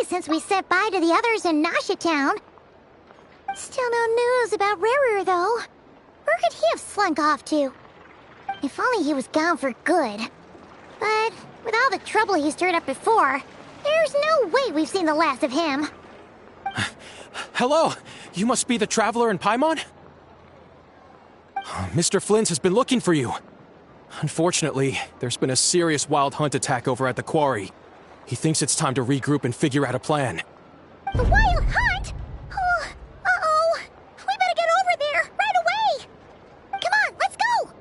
Since we said bye to the others in Nacion. Still no news about Rarer, though. Where could he have slunk off to? If only he was gone for good. But with all the trouble he stirred up before, there's no way we've seen the last of him. Hello! You must be the traveler in Paimon? Mr. Flynn has been looking for you. Unfortunately, there's been a serious wild hunt attack over at the quarry. He thinks it's time to regroup and figure out a plan. The wild hunt? Oh, uh-oh. We better get over there, right away! Come on, let's go!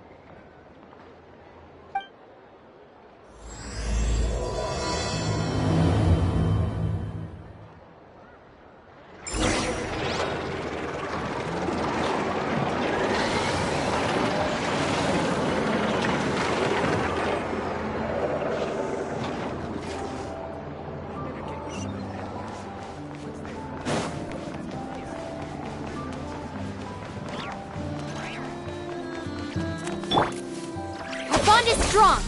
Strong.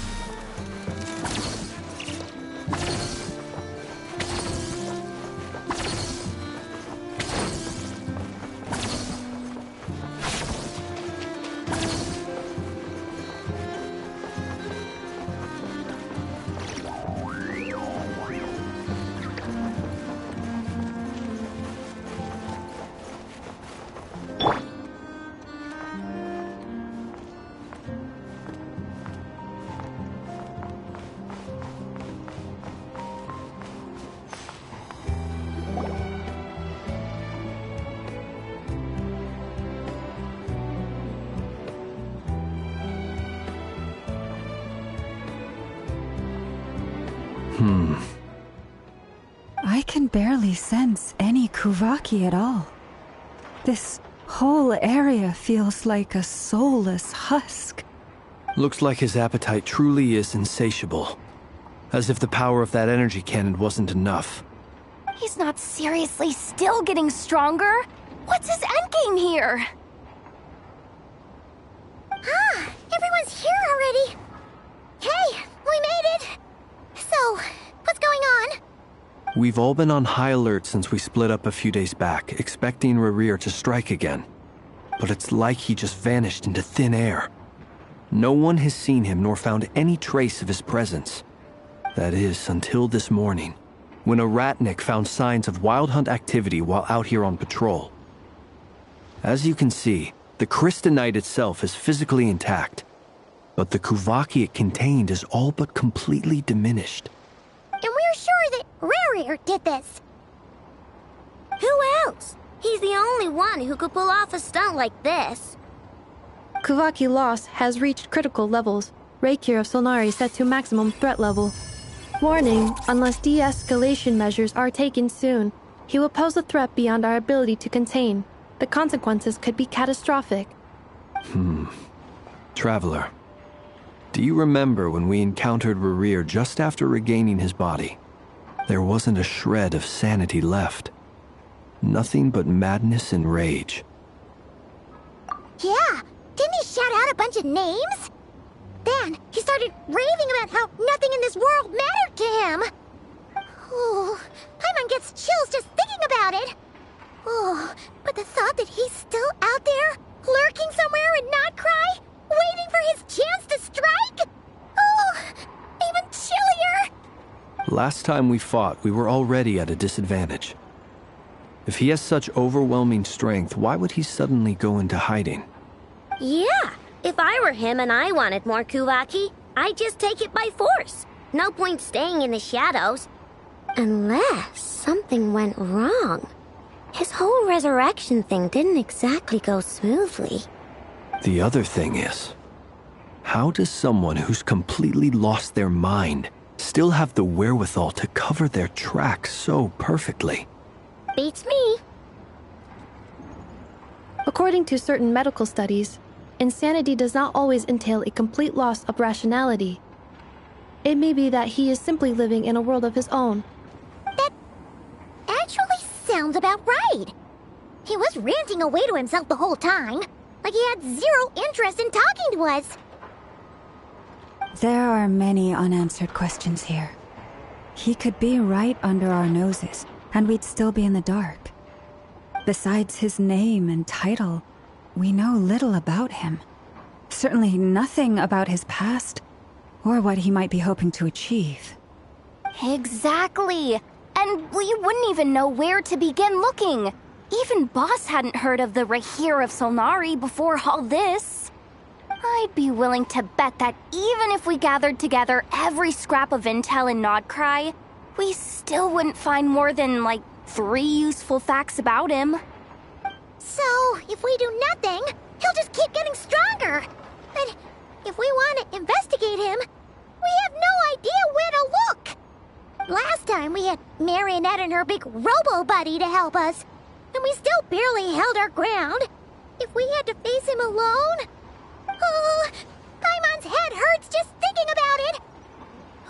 I can barely sense any Kuvaki at all. This whole area feels like a soulless husk. Looks like his appetite truly is insatiable. As if the power of that energy cannon wasn't enough. He's not seriously still getting stronger? What's his endgame here? Ah, everyone's here already. Hey, we made it. So, what's going on? We've all been on high alert since we split up a few days back, expecting Rarir to strike again. But it's like he just vanished into thin air. No one has seen him nor found any trace of his presence. That is, until this morning, when a ratnik found signs of wild hunt activity while out here on patrol. As you can see, the crystalite itself is physically intact, but the Kuvaki it contained is all but completely diminished. And we're sure that Rarir did this. Who else? He's the only one who could pull off a stunt like this. Kuvaki loss has reached critical levels. Reikir of Solnari set to maximum threat level. Warning, unless de-escalation measures are taken soon, he will pose a threat beyond our ability to contain. The consequences could be catastrophic. Traveler, do you remember when we encountered Rarir just after regaining his body? There wasn't a shred of sanity left. Nothing but madness and rage. Yeah, didn't he shout out a bunch of names? Then he started raving about how nothing in this world mattered to him. Oh, Paimon gets chills just thinking about it. Oh, but the thought that he's still out there, lurking somewhere and not cry, waiting for his chance to strike? Oh, even chillier. Last time we fought, we were already at a disadvantage. If he has such overwhelming strength, why would he suddenly go into hiding? Yeah, if I were him and I wanted more Kuvaki, I'd just take it by force. No point staying in the shadows. Unless something went wrong. His whole resurrection thing didn't exactly go smoothly. The other thing is, how does someone who's completely lost their mind still have the wherewithal to cover their tracks so perfectly? Beats me. According to certain medical studies, insanity does not always entail a complete loss of rationality. It may be that he is simply living in a world of his own. That actually sounds about right. He was ranting away to himself the whole time, like he had zero interest in talking to us. There are many unanswered questions here. He could be right under our noses, and we'd still be in the dark. Besides his name and title, we know little about him. Certainly nothing about his past, or what he might be hoping to achieve. Exactly. And we wouldn't even know where to begin looking. Even Boss hadn't heard of the Rahir of Solnari before all this. I'd be willing to bet that even if we gathered together every scrap of intel in Nodcry, we still wouldn't find more than, 3 useful facts about him. So, if we do nothing, he'll just keep getting stronger. And if we want to investigate him, we have no idea where to look. Last time we had Marionette and her big robo-buddy to help us, and we still barely held our ground. If we had to face him alone... Oh, Paimon's head hurts just thinking about it.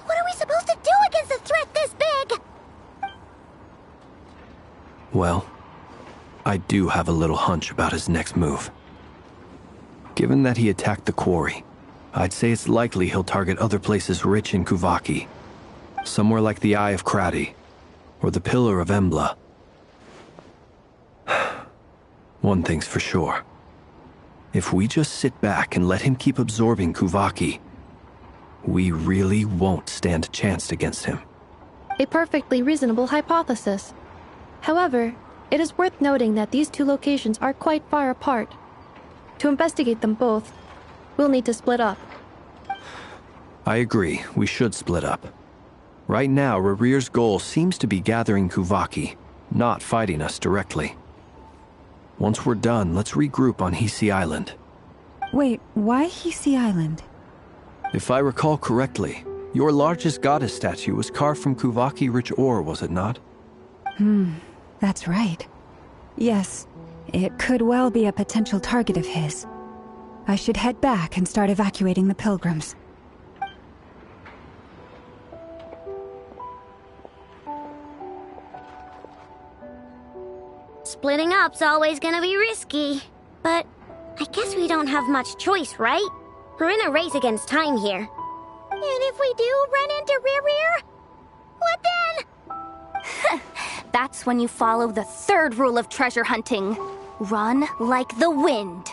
What are we supposed to do against a threat this big? Well, I do have a little hunch about his next move. Given that he attacked the quarry, I'd say it's likely he'll target other places rich in Kuvaki. Somewhere like the Eye of Krati, or the Pillar of Embla. One thing's for sure. If we just sit back and let him keep absorbing Kuvaki, we really won't stand a chance against him. A perfectly reasonable hypothesis. However, it is worth noting that these two locations are quite far apart. To investigate them both, we'll need to split up. I agree, we should split up. Right now, Rarir's goal seems to be gathering Kuvaki, not fighting us directly. Once we're done, let's regroup on Hisi Island. Wait, why Hisi Island? If I recall correctly, your largest goddess statue was carved from Kuvaki-rich ore, was it not? That's right. Yes, it could well be a potential target of his. I should head back and start evacuating the pilgrims. Splitting up's always gonna be risky. But I guess we don't have much choice, right? We're in a race against time here. And if we do run into Rarir, what then? That's when you follow the third rule of treasure hunting. Run like the wind.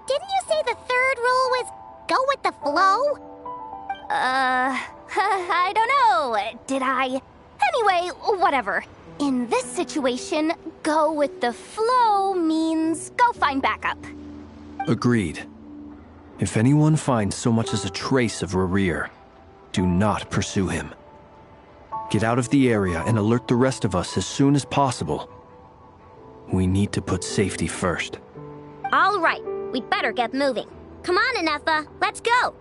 Didn't you say the third rule was go with the flow? I don't know. Did I? Anyway, whatever. In this situation, go with the flow means go find backup. Agreed. If anyone finds so much as a trace of Rarir, do not pursue him. Get out of the area and alert the rest of us as soon as possible. We need to put safety first. All right, we better get moving. Come on, Anefa, let's go.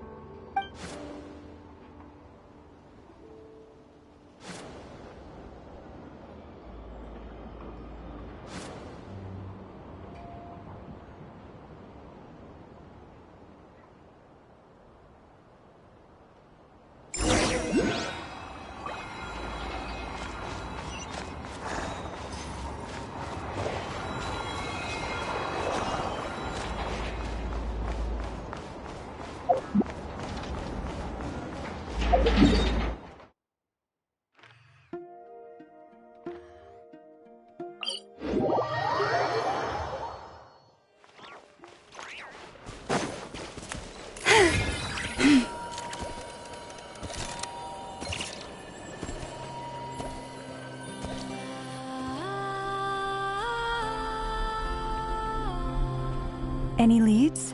Any leads?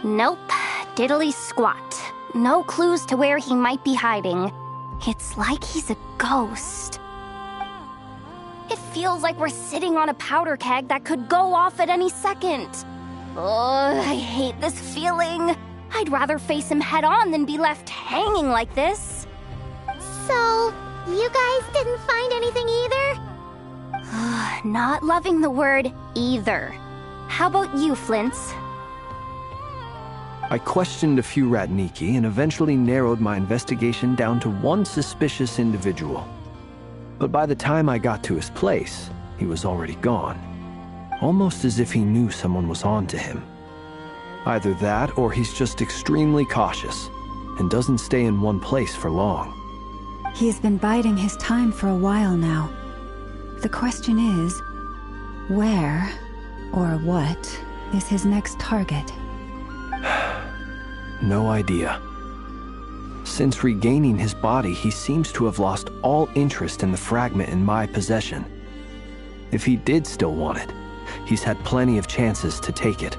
Nope. Diddly squat. No clues to where he might be hiding. It's like he's a ghost. It feels like we're sitting on a powder keg that could go off at any second. Oh, I hate this feeling. I'd rather face him head on than be left hanging like this. So, you guys didn't find anything either? Not loving the word either. How about you, Flint's? I questioned a few Ratniki and eventually narrowed my investigation down to one suspicious individual. But by the time I got to his place, he was already gone. Almost as if he knew someone was on to him. Either that, or he's just extremely cautious and doesn't stay in one place for long. He's been biding his time for a while now. The question is, where or what is his next target? No idea. Since regaining his body, he seems to have lost all interest in the fragment in my possession. If he did still want it, he's had plenty of chances to take it.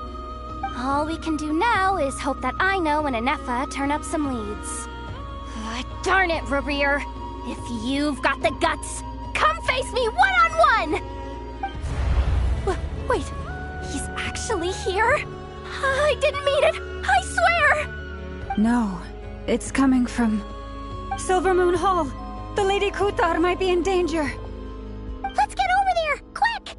All we can do now is hope that Aino and Anefa turn up some leads. Darn it, Rarir. If you've got the guts, come face me one-on-one! Wait, he's actually here? I didn't mean it, I swear! No, it's coming from Silver Moon Hall. The Lady Kutar might be in danger. Let's get over there, quick!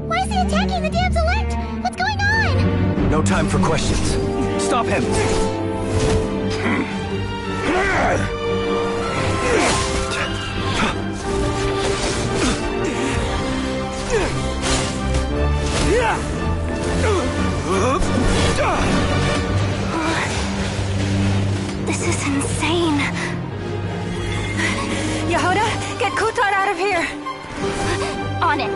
Why is he attacking the damsel elect? What's going on? No time for questions. Stop him! This is insane. Yehoda, get Kutar out of here! On it.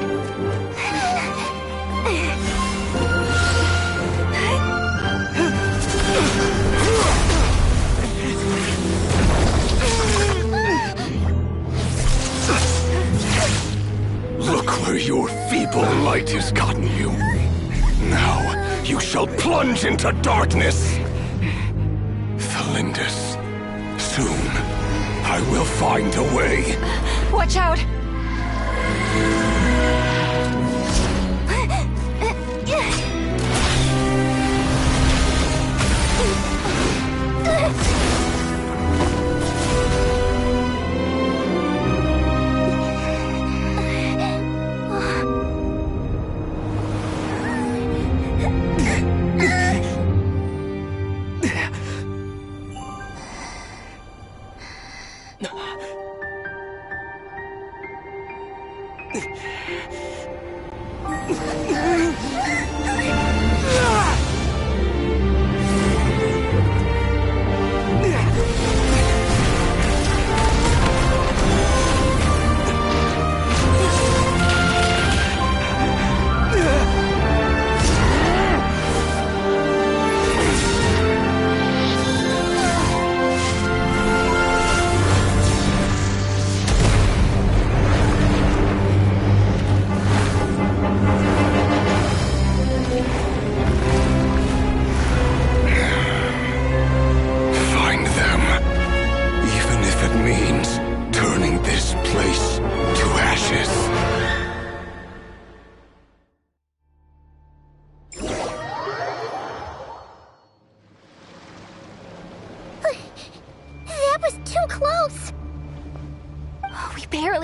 Look where your feeble light has gotten you. Now, you shall plunge into darkness. Felindus, soon, I will find a way. Watch out!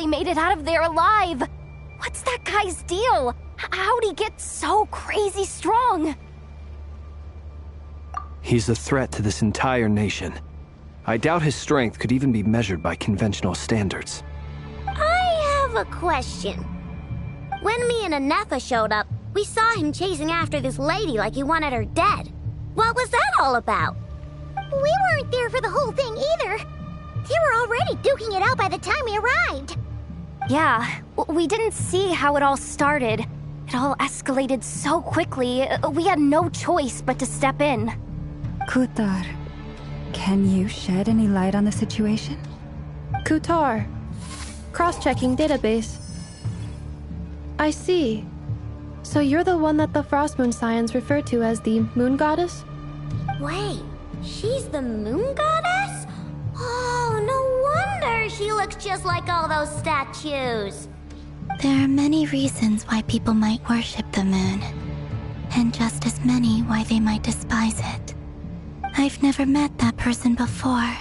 Made it out of there alive. What's that guy's deal? How'd he get so crazy strong? He's a threat to this entire nation. I doubt his strength could even be measured by conventional standards. I have a question. When me and Anefa showed up, we saw him chasing after this lady like he wanted her dead. What was that all about? We weren't there for the whole thing either. They were already duking it out by the time we arrived. Yeah, we didn't see how it all started. It all escalated so quickly, we had no choice but to step in. Kutar, can you shed any light on the situation? Kutar. Cross-checking database. I see. So you're the one that the Frost Moon Scions refer to as the Moon Goddess? Wait, she's the Moon Goddess? Oh, no wonder she looks just like all those statues. There are many reasons why people might worship the moon, and just as many why they might despise it. I've never met that person before,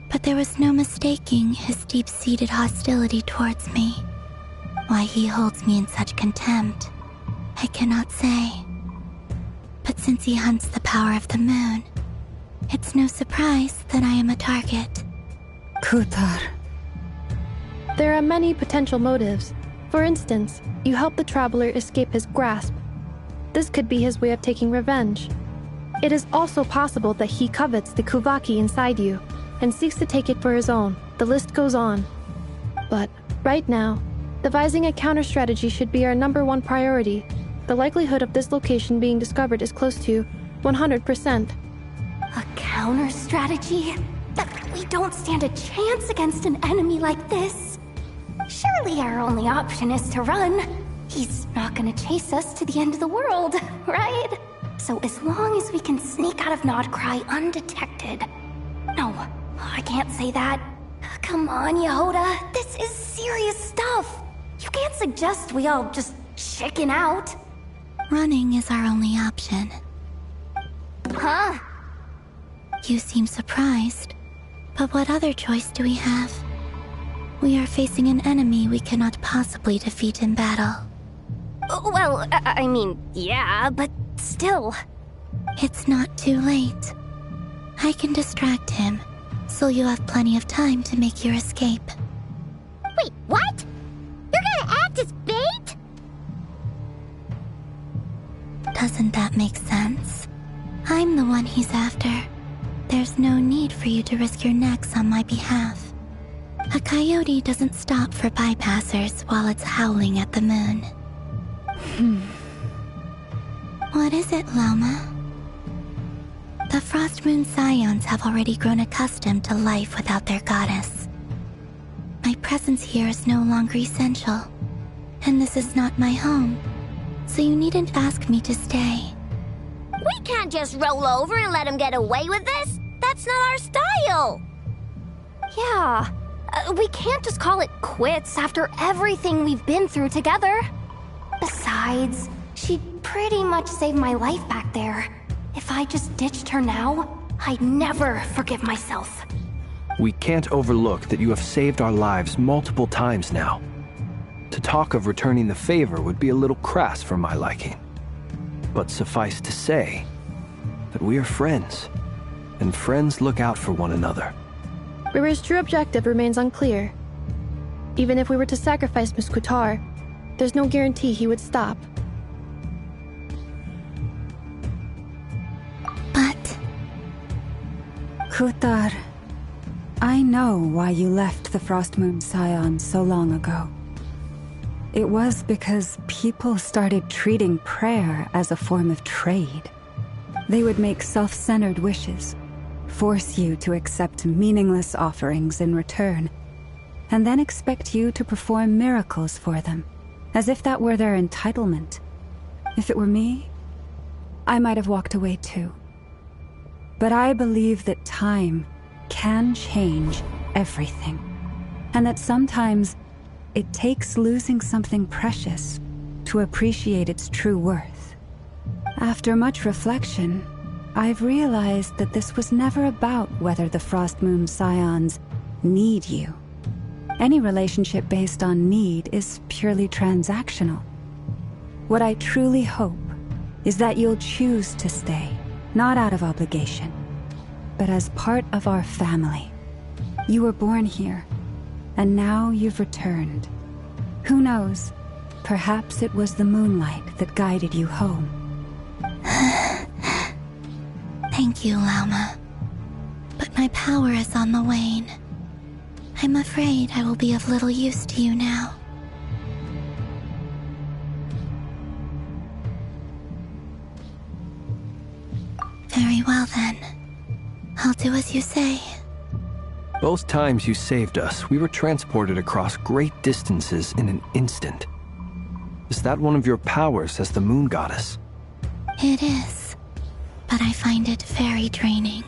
but there was no mistaking his deep-seated hostility towards me. Why he holds me in such contempt, I cannot say. But since he hunts the power of the moon, it's no surprise that I am a target. Kutar. There are many potential motives. For instance, you help the traveler escape his grasp. This could be his way of taking revenge. It is also possible that he covets the Kuvaki inside you and seeks to take it for his own. The list goes on. But right now, devising a counter-strategy should be our #1 priority. The likelihood of this location being discovered is close to 100%. A counter-strategy? We don't stand a chance against an enemy like this. Surely our only option is to run. He's not gonna chase us to the end of the world, right? So as long as we can sneak out of Nodcry undetected... No, I can't say that. Come on, Yehoda, this is serious stuff. You can't suggest we all just chicken out. Running is our only option. Huh? You seem surprised. But what other choice do we have? We are facing an enemy we cannot possibly defeat in battle. Well, I mean, yeah, but still. It's not too late. I can distract him, so you have plenty of time to make your escape. Wait, what? You're gonna act as bait? Doesn't that make sense? I'm the one he's after. There's no need for you to risk your necks on my behalf. A coyote doesn't stop for bypassers while it's howling at the moon. What is it, Loma? The Frost Moon Scions have already grown accustomed to life without their goddess. My presence here is no longer essential, and this is not my home, so you needn't ask me to stay. We can't just roll over and let him get away with this. That's not our style. Yeah, we can't just call it quits after everything we've been through together. Besides, she'd pretty much saved my life back there. If I just ditched her now, I'd never forgive myself. We can't overlook that you have saved our lives multiple times now. To talk of returning the favor would be a little crass for my liking. But suffice to say that we are friends, and friends look out for one another. Rira's true objective remains unclear. Even if we were to sacrifice Miss Kutar, there's no guarantee he would stop. But... Kutar, I know why you left the Frost Moon Scions so long ago. It was because people started treating prayer as a form of trade. They would make self-centered wishes, force you to accept meaningless offerings in return, and then expect you to perform miracles for them, as if that were their entitlement. If it were me, I might have walked away too. But I believe that time can change everything, and that sometimes it takes losing something precious to appreciate its true worth. After much reflection, I've realized that this was never about whether the Frost Moon Scions need you. Any relationship based on need is purely transactional. What I truly hope is that you'll choose to stay, not out of obligation, but as part of our family. You were born here, and now you've returned. Who knows? Perhaps it was the moonlight that guided you home. Thank you, Lauma. But my power is on the wane. I'm afraid I will be of little use to you now. Very well then. I'll do as you say. Both times you saved us, we were transported across great distances in an instant. Is that one of your powers as the Moon Goddess? It is, but I find it very draining.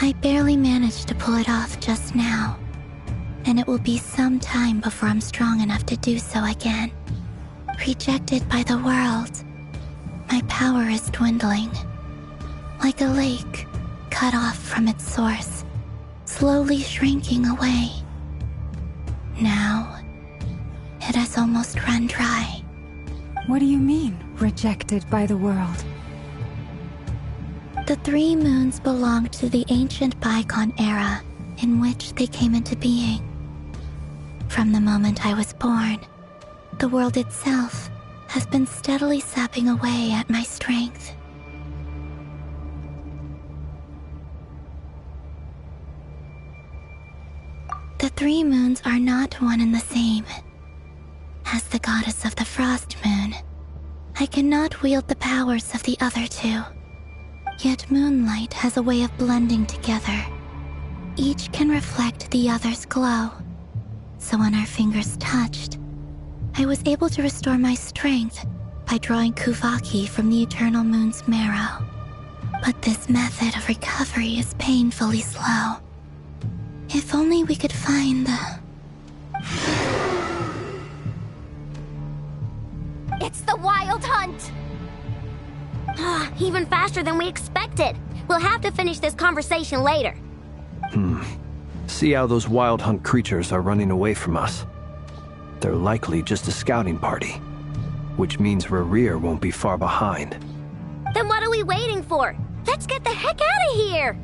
I barely managed to pull it off just now, and it will be some time before I'm strong enough to do so again. Rejected by the world, my power is dwindling. Like a lake, cut off from its source, slowly shrinking away. Now, it has almost run dry. What do you mean, rejected by the world? The 3 moons belonged to the ancient bygone era in which they came into being. From the moment I was born, the world itself has been steadily sapping away at my strength. The 3 moons are not one and the same. As the goddess of the Frost Moon, I cannot wield the powers of the other 2. Yet moonlight has a way of blending together. Each can reflect the other's glow. So when our fingers touched, I was able to restore my strength by drawing Kuvaki from the eternal moon's marrow. But this method of recovery is painfully slow. If only we could find the... It's the Wild Hunt! Even faster than we expected. We'll have to finish this conversation later. See how those Wild Hunt creatures are running away from us. They're likely just a scouting party, which means Rerir won't be far behind. Then what are we waiting for? Let's get the heck out of here!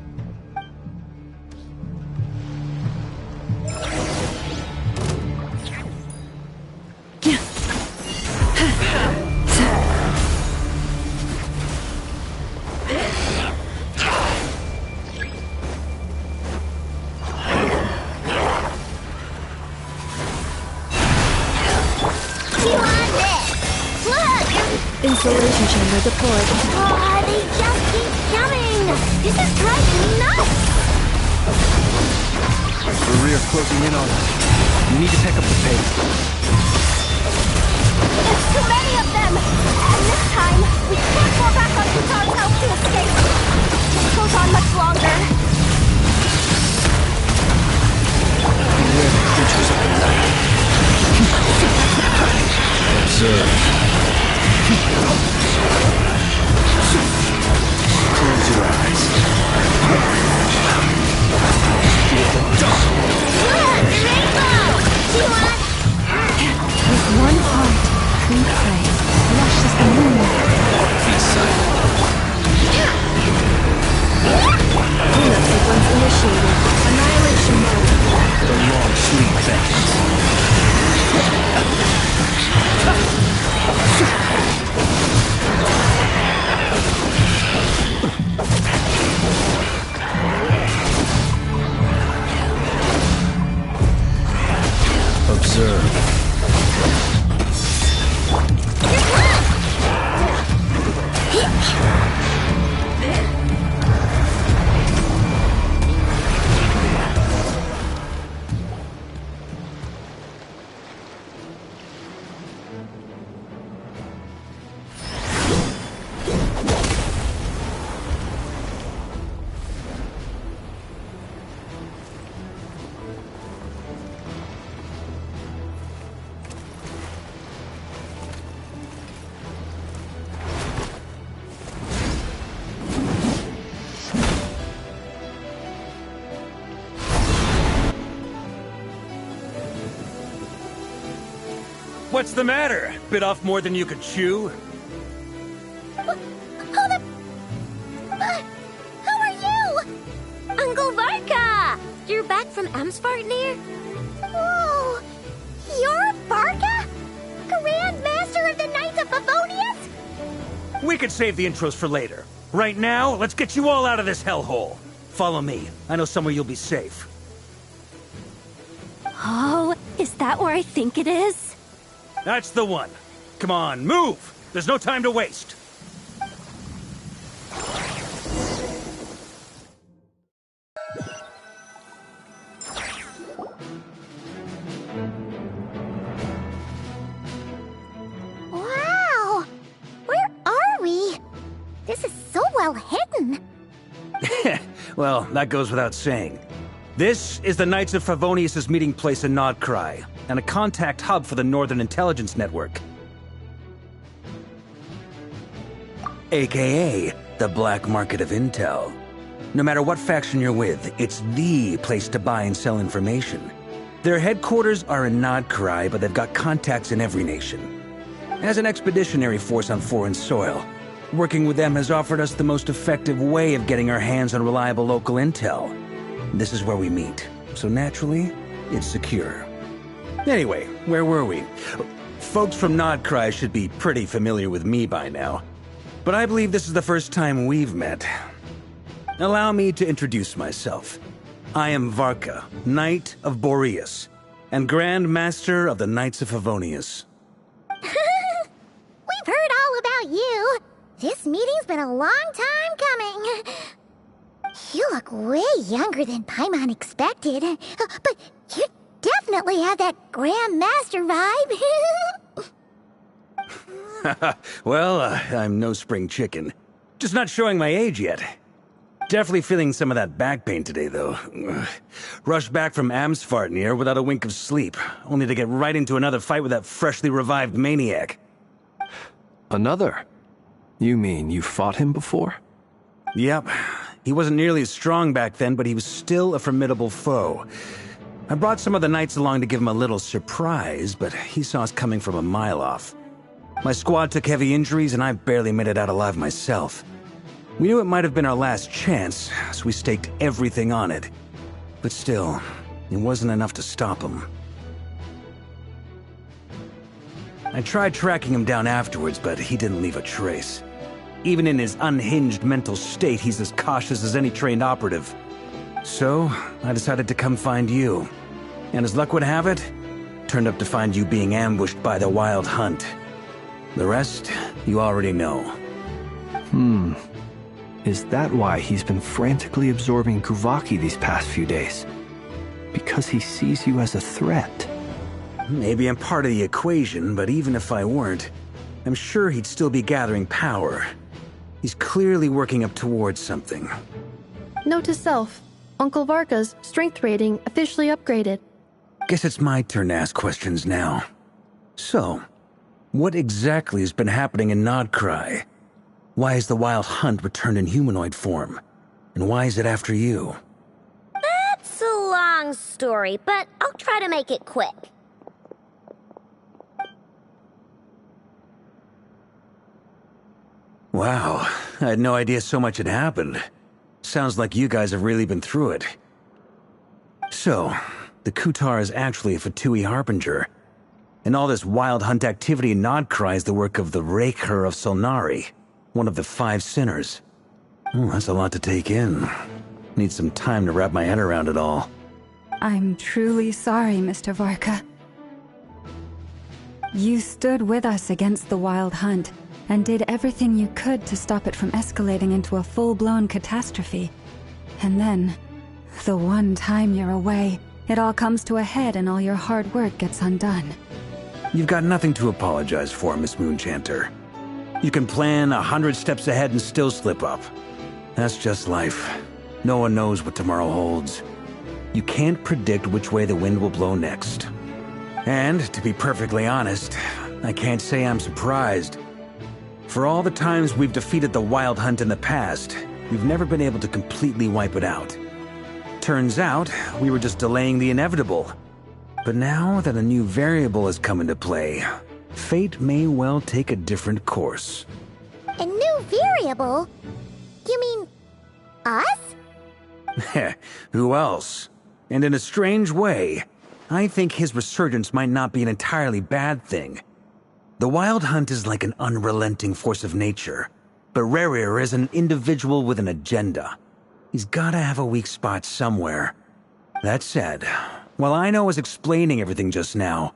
Insulation chamber deployed. Oh, they just keep coming! This is driving me nuts! Rerir closing in on us. We need to pick up the pace. There's too many of them! And this time, we can't fall back on Katar's help to escape. This goes on much longer. Beware the creatures of the night. Observe. Close your eyes. With one heart, we pray, lush as the moon. Be silent. Cleanup sequence initiated. Annihilation mode. The long sleep beckons. Observe. What's the matter? Bit off more than you could chew? Who are you? Uncle Varka! You're back from Amsvartnir? Whoa! You're Barca? Grand Master of the Knights of Favonius? We could save the intros for later. Right now, let's get you all out of this hellhole. Follow me. I know somewhere you'll be safe. Oh, is that where I think it is? That's the one. Come on, move! There's no time to waste. Wow! Where are we? This is so well hidden. Well, that goes without saying. This is the Knights of Favonius' meeting place in Nodcry, and a contact hub for the Northern Intelligence Network. AKA, the black market of intel. No matter what faction you're with, it's the place to buy and sell information. Their headquarters are in Nodcry, but they've got contacts in every nation. As an expeditionary force on foreign soil, working with them has offered us the most effective way of getting our hands on reliable local intel. This is where we meet, so naturally, it's secure. Anyway, where were we? Folks from Nodcry should be pretty familiar with me by now, but I believe this is the first time we've met. Allow me to introduce myself. I am Varka, Knight of Boreas, and Grand Master of the Knights of Favonius. We've heard all about you. This meeting's been a long time coming. You look way younger than Paimon expected, but you definitely have that Grand Master vibe. Well, I'm no spring chicken. Just not showing my age yet. Definitely feeling some of that back pain today, though. Rushed back from Amsfartnir without a wink of sleep, only to get right into another fight with that freshly revived maniac. Another? You mean you fought him before? Yep. He wasn't nearly as strong back then, but he was still a formidable foe. I brought some of the knights along to give him a little surprise, but he saw us coming from a mile off. My squad took heavy injuries, and I barely made it out alive myself. We knew it might have been our last chance, so we staked everything on it. But still, it wasn't enough to stop him. I tried tracking him down afterwards, but he didn't leave a trace. Even in his unhinged mental state, he's as cautious as any trained operative. So, I decided to come find you. And as luck would have it, turned up to find you being ambushed by the Wild Hunt. The rest, you already know. Is that why he's been frantically absorbing Kuvaki these past few days? Because he sees you as a threat? Maybe I'm part of the equation, but even if I weren't, I'm sure he'd still be gathering power. He's clearly working up towards something. Note to self, Uncle Varka's strength rating officially upgraded. Guess it's my turn to ask questions now. So, what exactly has been happening in Nodcry? Why has the Wild Hunt returned in humanoid form? And why is it after you? That's a long story, but I'll try to make it quick. Wow, I had no idea so much had happened. Sounds like you guys have really been through it. So, the Kutar is actually a Fatui Harbinger. And all this Wild Hunt activity in Nodcry is the work of the Raker of Solnari, one of the 5 sinners. Oh, that's a lot to take in. Need some time to wrap my head around it all. I'm truly sorry, Mr. Varka. You stood with us against the Wild Hunt, and did everything you could to stop it from escalating into a full-blown catastrophe. And then, the one time you're away, it all comes to a head and all your hard work gets undone. You've got nothing to apologize for, Miss Moonchanter. You can plan 100 steps ahead and still slip up. That's just life. No one knows what tomorrow holds. You can't predict which way the wind will blow next. And, to be perfectly honest, I can't say I'm surprised. For all the times we've defeated the Wild Hunt in the past, we've never been able to completely wipe it out. Turns out, we were just delaying the inevitable. But now that a new variable has come into play, fate may well take a different course. A new variable? You mean us? Who else? And in a strange way, I think his resurgence might not be an entirely bad thing. The Wild Hunt is like an unrelenting force of nature, but Rerir is an individual with an agenda. He's gotta have a weak spot somewhere. That said, While Ino was explaining everything just now,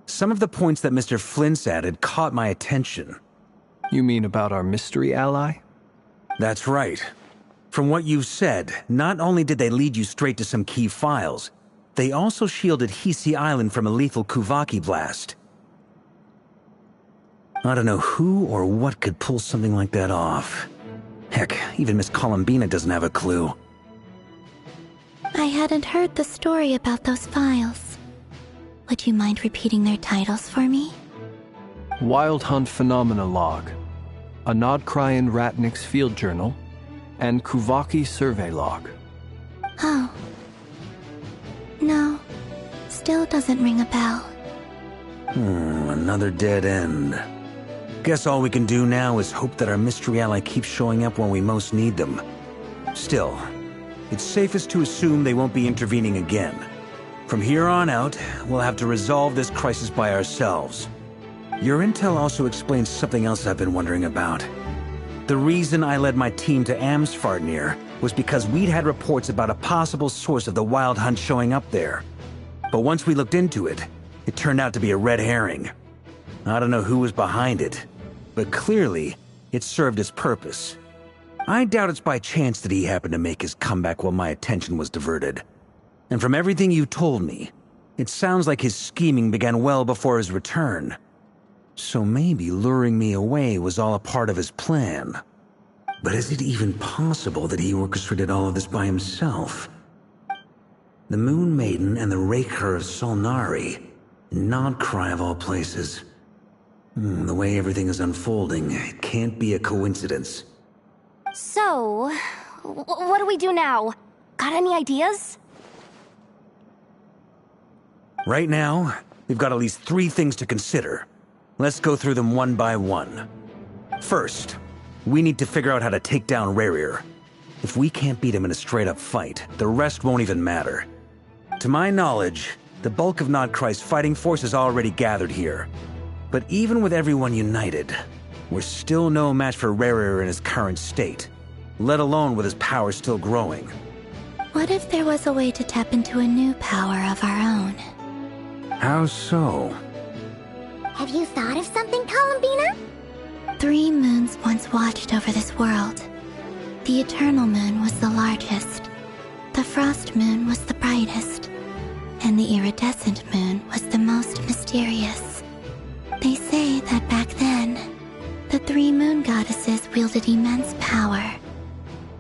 some of the points that Mr. Flint's added caught my attention. You mean about our mystery ally? That's right. From what you've said, not only did they lead you straight to some key files, they also shielded Hisi Island from a lethal Kuvaki blast. I don't know who or what could pull something like that off. Heck, even Miss Columbina doesn't have a clue. I hadn't heard the story about those files. Would you mind repeating their titles for me? Wild Hunt Phenomena Log, a Nodcrian Ratnik's Field Journal, and Kuvaki Survey Log. Oh. No, still doesn't ring a bell. Another dead end. Guess all we can do now is hope that our mystery ally keeps showing up when we most need them. Still, it's safest to assume they won't be intervening again. From here on out, we'll have to resolve this crisis by ourselves. Your intel also explains something else I've been wondering about. The reason I led my team to Amsfarnir was because we'd had reports about a possible source of the Wild Hunt showing up there. But once we looked into it, it turned out to be a red herring. I don't know who was behind it, but clearly, it served its purpose. I doubt it's by chance that he happened to make his comeback while my attention was diverted. And from everything you told me, it sounds like his scheming began well before his return. So maybe luring me away was all a part of his plan. But is it even possible that he orchestrated all of this by himself? The Moon Maiden and the Raker of Solnari, Nodcry of all places. The way everything is unfolding, it can't be a coincidence. So, what do we do now? Got any ideas? Right now, we've got at least 3 things to consider. Let's go through them one by one. First, we need to figure out how to take down Rerir. If we can't beat him in a straight-up fight, the rest won't even matter. To my knowledge, the bulk of Nodcry's fighting force is already gathered here. But even with everyone united, we're still no match for Rerir in his current state, let alone with his power still growing. What if there was a way to tap into a new power of our own? How so? Have you thought of something, Columbina? 3 moons once watched over this world. The Eternal Moon was the largest. The Frost Moon was the brightest. And the Iridescent Moon was the most mysterious. They say that back then, the 3 moon goddesses wielded immense power,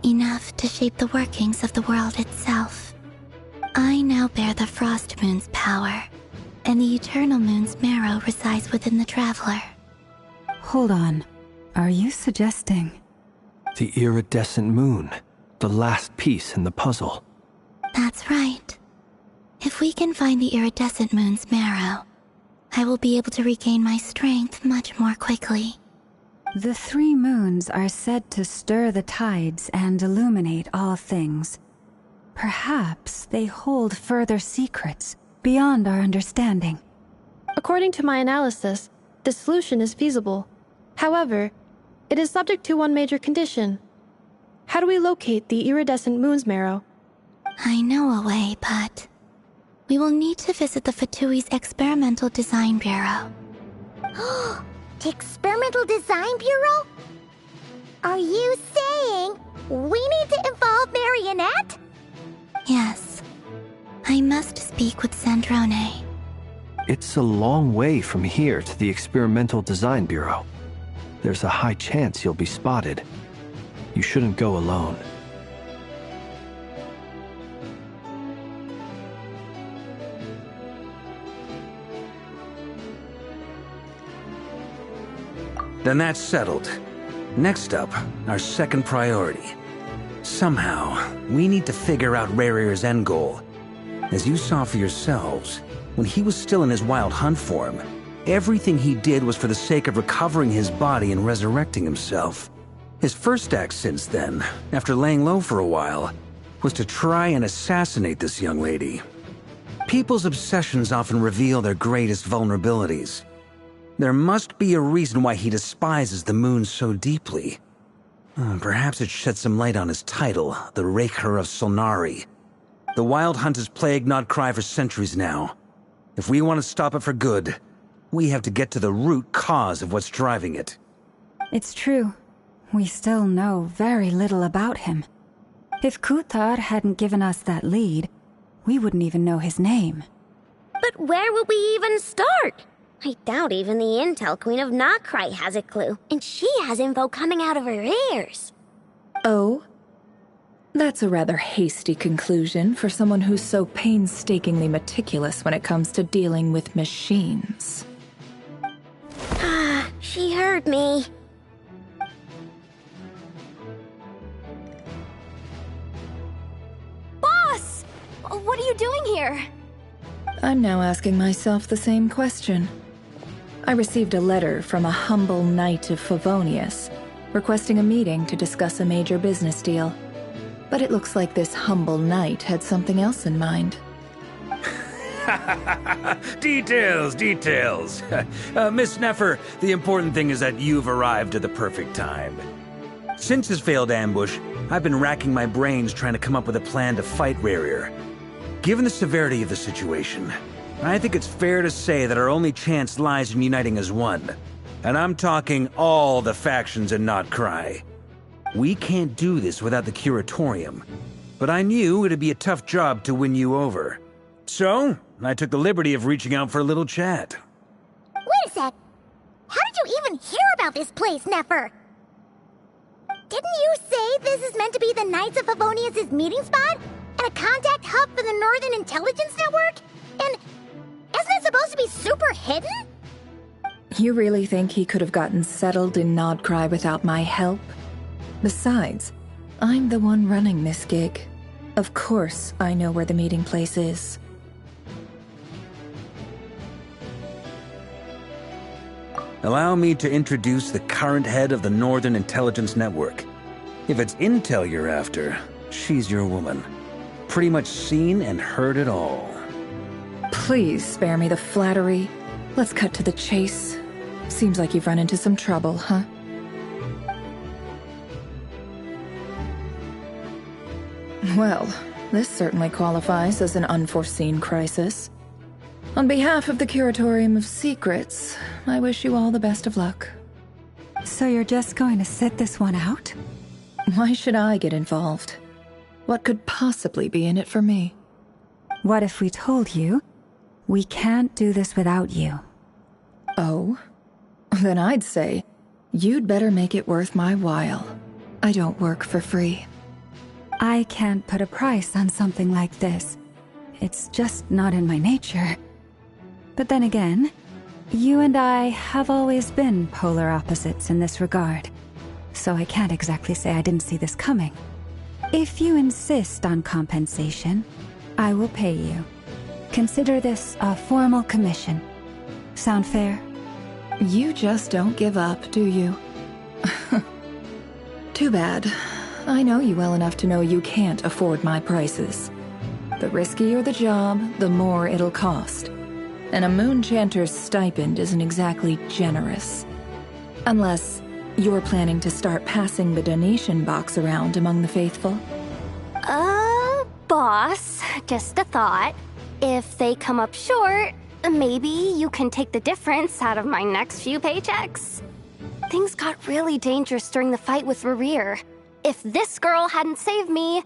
enough to shape the workings of the world itself. I now bear the Frost Moon's power, and the Eternal Moon's marrow resides within the Traveler. Hold on. Are you suggesting? The Iridescent Moon, the last piece in the puzzle. That's right. If we can find the Iridescent Moon's marrow, I will be able to regain my strength much more quickly. The 3 moons are said to stir the tides and illuminate all things. Perhaps they hold further secrets beyond our understanding. According to my analysis, the solution is feasible. However, it is subject to one major condition. How do we locate the Iridescent Moon's marrow? I know a way, but we will need to visit the Fatui's Experimental Design Bureau. The Experimental Design Bureau? Are you saying we need to involve Marionette? Yes. I must speak with Sandrone. It's a long way from here to the Experimental Design Bureau. There's a high chance you'll be spotted. You shouldn't go alone. Then that's settled. Next up, our second priority. Somehow, we need to figure out Rerir's end goal. As you saw for yourselves, when he was still in his Wild Hunt form, everything he did was for the sake of recovering his body and resurrecting himself. His first act since then, after laying low for a while, was to try and assassinate this young lady. People's obsessions often reveal their greatest vulnerabilities. There must be a reason why he despises the moon so deeply. Perhaps it sheds some light on his title, the Raker of Solnari. The Wild Hunt has plagued Notcry for centuries now. If we want to stop it for good, we have to get to the root cause of what's driving it. It's true. We still know very little about him. If Kuthar hadn't given us that lead, we wouldn't even know his name. But where would we even start? I doubt even the Intel Queen of Notcry has a clue, and she has info coming out of her ears. Oh? That's a rather hasty conclusion for someone who's so painstakingly meticulous when it comes to dealing with machines. Ah, she heard me. Boss! What are you doing here? I'm now asking myself the same question. I received a letter from a humble knight of Favonius, requesting a meeting to discuss a major business deal. But it looks like this humble knight had something else in mind. Details. Miss Neffer, the important thing is that you've arrived at the perfect time. Since his failed ambush, I've been racking my brains trying to come up with a plan to fight Rarier. Given the severity of the situation, I think it's fair to say that our only chance lies in uniting as one. And I'm talking all the factions in Notcry. We can't do this without the Curatorium, but I knew it'd be a tough job to win you over. So, I took the liberty of reaching out for a little chat. Wait a sec. How did you even hear about this place, Neffer? Didn't you say this is meant to be the Knights of Favonius' meeting spot? And a contact hub for the Northern Intelligence Network? And isn't it supposed to be super hidden? You really think he could have gotten settled in Notcry without my help? Besides, I'm the one running this gig. Of course I know where the meeting place is. Allow me to introduce the current head of the Northern Intelligence Network. If it's intel you're after, she's your woman. Pretty much seen and heard it all. Please spare me the flattery. Let's cut to the chase. Seems like you've run into some trouble, huh? Well, this certainly qualifies as an unforeseen crisis. On behalf of the Curatorium of Secrets, I wish you all the best of luck. So you're just going to sit this one out? Why should I get involved? What could possibly be in it for me? What if we told you we can't do this without you? Oh? Then I'd say, you'd better make it worth my while. I don't work for free. I can't put a price on something like this. It's just not in my nature. But then again, you and I have always been polar opposites in this regard. So I can't exactly say I didn't see this coming. If you insist on compensation, I will pay you. Consider this a formal commission. Sound fair? You just don't give up, do you? Too bad. I know you well enough to know you can't afford my prices. The riskier the job, the more it'll cost. And a Moonchanter's stipend isn't exactly generous. Unless you're planning to start passing the donation box around among the faithful. Boss, just a thought. If they come up short, maybe you can take the difference out of my next few paychecks. Things got really dangerous during the fight with Rarier. If this girl hadn't saved me,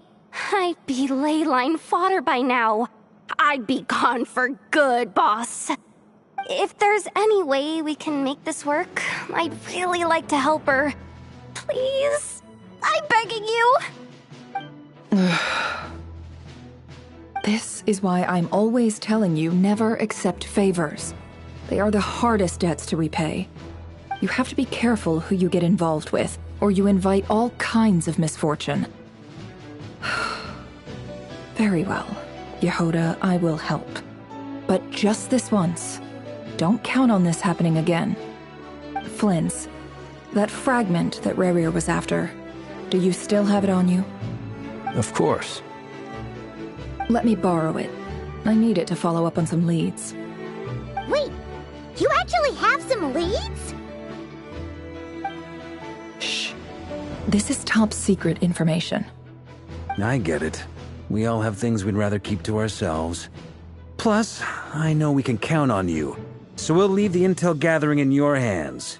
I'd be ley-line fodder by now. I'd be gone for good, boss. If there's any way we can make this work, I'd really like to help her. Please? I'm begging you. This is why I'm always telling you never accept favors. They are the hardest debts to repay. You have to be careful who you get involved with, or you invite all kinds of misfortune. Very well, Yehoda, I will help. But just this once. Don't count on this happening again. Flynn's, that fragment that Rarier was after, do you still have it on you? Of course. Let me borrow it. I need it to follow up on some leads. Wait, you actually have some leads? Shh. This is top secret information. I get it. We all have things we'd rather keep to ourselves. Plus, I know we can count on you, so we'll leave the intel gathering in your hands.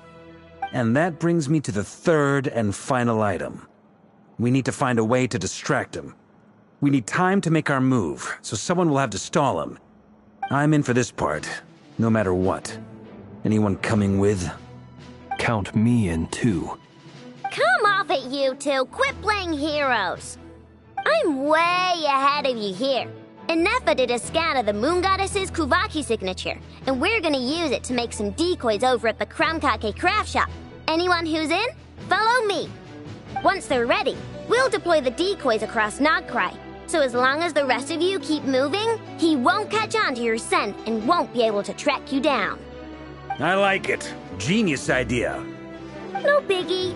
And that brings me to the third and final item. We need to find a way to distract him. We need time to make our move, so someone will have to stall him. I'm in for this part, no matter what. Anyone coming with? Count me in too. Come off it, you two. Quit playing heroes. I'm way ahead of you here. Nefa did a scan of the Moon Goddess's Kuvaki signature, and we're gonna use it to make some decoys over at the Kramkake craft shop. Anyone who's in, follow me. Once they're ready, we'll deploy the decoys across Nogcry. So as long as the rest of you keep moving, he won't catch on to your scent and won't be able to track you down. I like it. Genius idea. No biggie.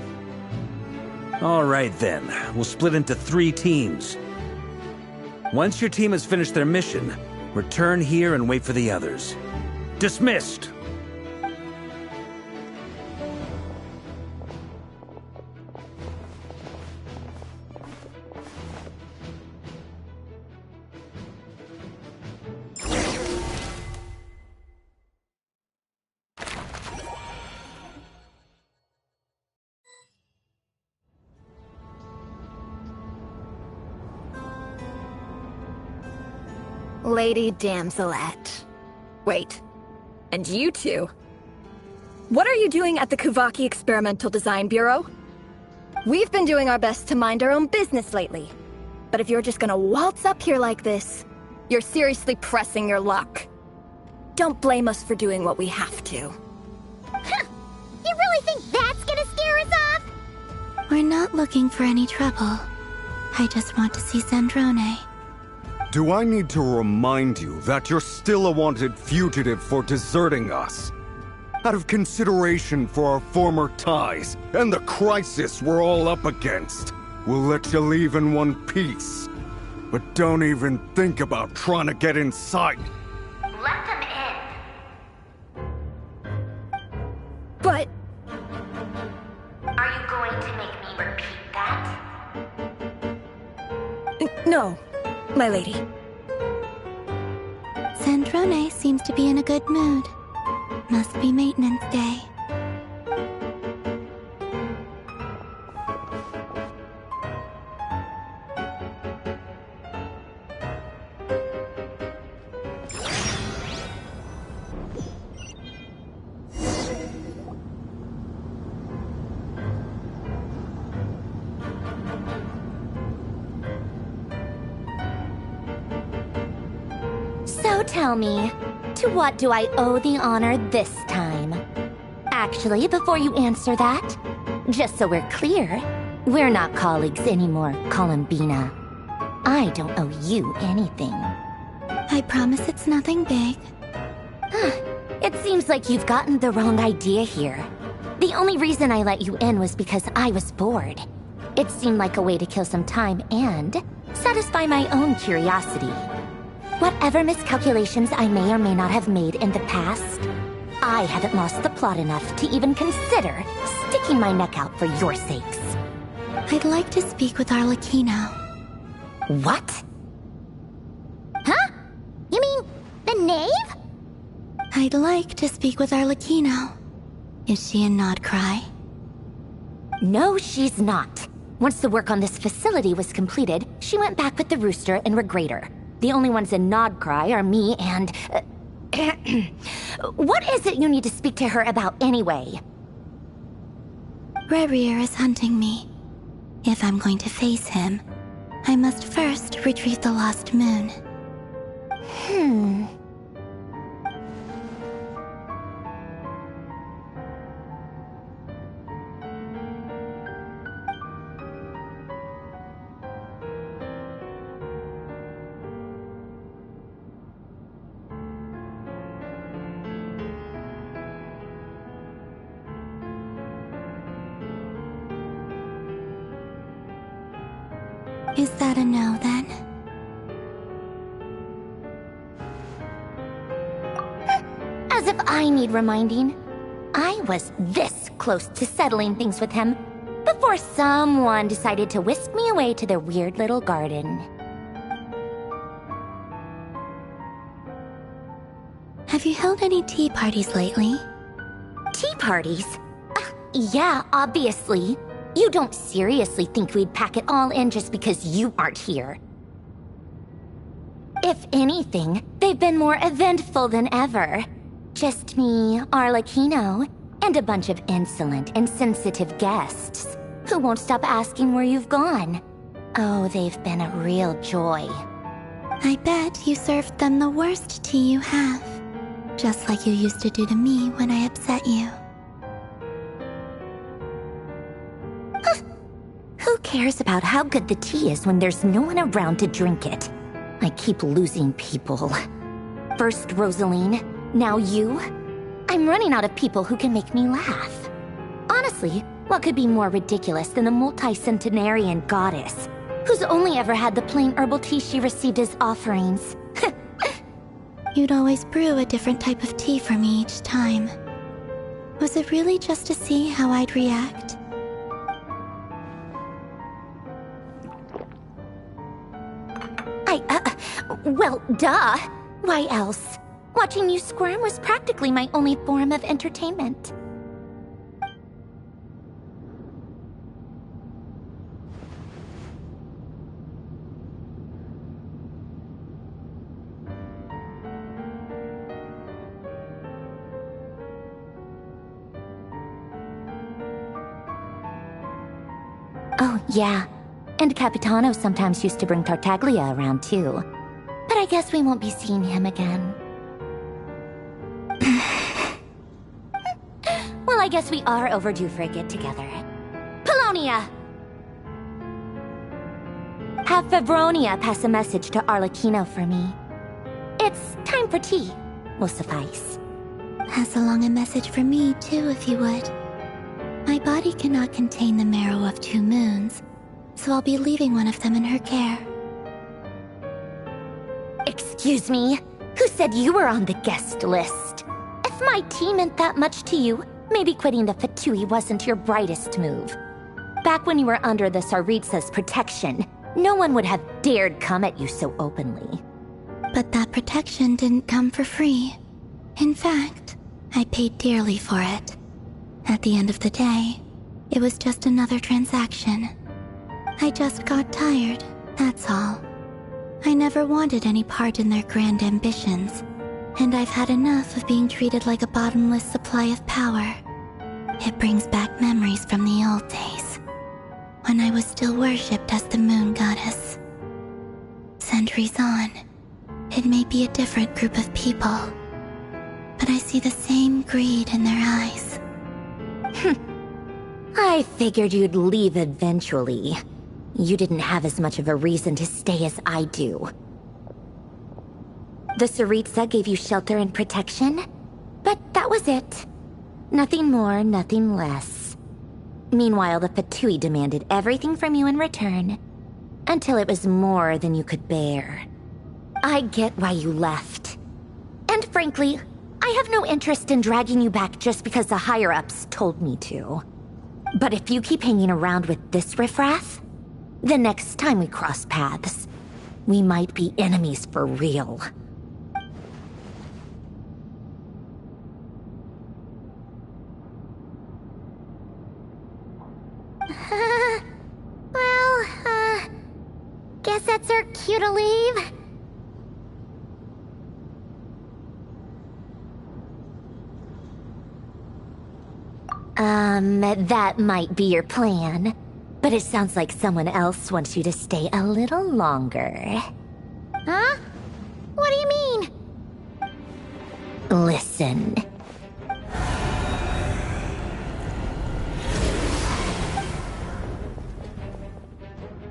All right then, we'll split into 3 teams. Once your team has finished their mission, return here and wait for the others. Dismissed! Lady Damselette. Wait, and you two? What are you doing at the Kuvaki Experimental Design Bureau? We've been doing our best to mind our own business lately. But if you're just gonna waltz up here like this, you're seriously pressing your luck. Don't blame us for doing what we have to. Huh. You really think that's gonna scare us off? We're not looking for any trouble. I just want to see Zandrone. Do I need to remind you that you're still a wanted fugitive for deserting us? Out of consideration for our former ties and the crisis we're all up against, we'll let you leave in one piece. But don't even think about trying to get inside. Let them in. But... Are you going to make me repeat that? No, my lady. Zandrone seems to be in a good mood. Must be maintenance day. So tell me, to what do I owe the honor this time? Actually, before you answer that, just so we're clear, we're not colleagues anymore, Columbina. I don't owe you anything. I promise it's nothing big. It seems like you've gotten the wrong idea here. The only reason I let you in was because I was bored. It seemed like a way to kill some time and satisfy my own curiosity. Whatever miscalculations I may or may not have made in the past, I haven't lost the plot enough to even consider sticking my neck out for your sakes. I'd like to speak with Arlecchino. What? Huh? You mean the knave? I'd like to speak with Arlecchino. Is she in Nodcry? No, she's not. Once the work on this facility was completed, she went back with the Rooster and Regrator. The only ones in Nodcry are me and... What is it you need to speak to her about anyway? Rerir is hunting me. If I'm going to face him, I must first retrieve the lost moon. Is that a no, then? As if I need reminding. I was this close to settling things with him before someone decided to whisk me away to their weird little garden. Have you held any tea parties lately? Tea parties? Yeah, obviously. You don't seriously think we'd pack it all in just because you aren't here. If anything, they've been more eventful than ever. Just me, Arlecchino, and a bunch of insolent and sensitive guests who won't stop asking where you've gone. Oh, they've been a real joy. I bet you served them the worst tea you have. Just like you used to do to me when I upset you. Who cares about how good the tea is when there's no one around to drink it? I keep losing people. First Rosaline, now you. I'm running out of people who can make me laugh. Honestly, what could be more ridiculous than a multi-centenarian goddess who's only ever had the plain herbal tea she received as offerings? You'd always brew a different type of tea for me each time. Was it really just to see how I'd react? Well, duh. Why else? Watching you squirm was practically my only form of entertainment. Oh, yeah. And Capitano sometimes used to bring Tartaglia around, too. But I guess we won't be seeing him again. Well, I guess we are overdue for a get-together. Polonia! Have Favronia pass a message to Arlecchino for me. It's time for tea. Will suffice. Pass along a message for me, too, if you would. My body cannot contain the marrow of 2 moons, so I'll be leaving one of them in her care. Excuse me? Who said you were on the guest list? If my tea meant that much to you, maybe quitting the Fatui wasn't your brightest move. Back when you were under the Tsaritsa's protection, no one would have dared come at you so openly. But that protection didn't come for free. In fact, I paid dearly for it. At the end of the day, it was just another transaction. I just got tired, that's all. I never wanted any part in their grand ambitions, and I've had enough of being treated like a bottomless supply of power. It brings back memories from the old days, when I was still worshipped as the moon goddess. Centuries on, it may be a different group of people, but I see the same greed in their eyes. I figured you'd leave eventually. You didn't have as much of a reason to stay as I do. The Tsaritsa gave you shelter and protection, but that was it. Nothing more, nothing less. Meanwhile, the Fatui demanded everything from you in return, until it was more than you could bear. I get why you left. And frankly, I have no interest in dragging you back just because the higher-ups told me to. But if you keep hanging around with this riffraff, the next time we cross paths, we might be enemies for real. Guess that's our cue to leave. That might be your plan. But it sounds like someone else wants you to stay a little longer. Huh? What do you mean? Listen.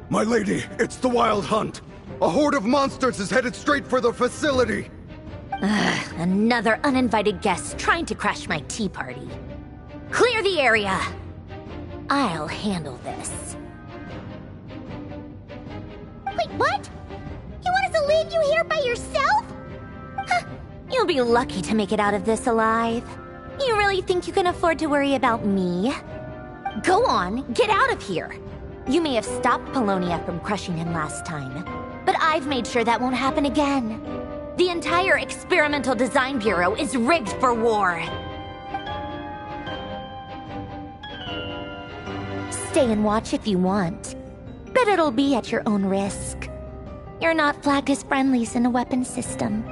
My lady, it's the Wild Hunt. A horde of monsters is headed straight for the facility. Another uninvited guest trying to crash my tea party. Clear the area! I'll handle this. Wait, what? You want us to leave you here by yourself? Huh. You'll be lucky to make it out of this alive. You really think you can afford to worry about me? Go on, get out of here. You may have stopped Polonia from crushing him last time, but I've made sure that won't happen again. The entire Experimental Design Bureau is rigged for war. Stay and watch if you want, but it'll be at your own risk. You're not flagged as friendlies in a weapon system.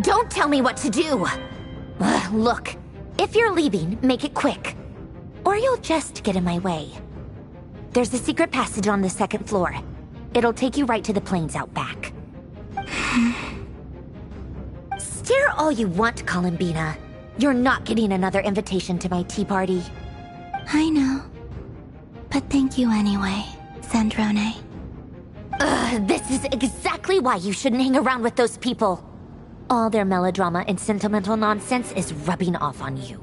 Don't tell me what to do! Look, if you're leaving, make it quick. Or you'll just get in my way. There's a secret passage on the 2nd floor. It'll take you right to the plains out back. Stare all you want, Columbina. You're not getting another invitation to my tea party. I know. But thank you anyway, Sandrone. This is exactly why you shouldn't hang around with those people. All their melodrama and sentimental nonsense is rubbing off on you.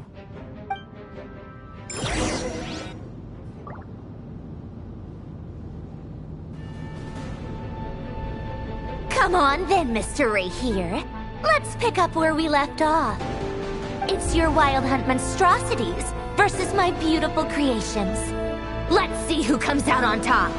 Come on then, Mr. Ray here. Let's pick up where we left off. It's your Wild Hunt monstrosities versus my beautiful creations. Let's see who comes out on top.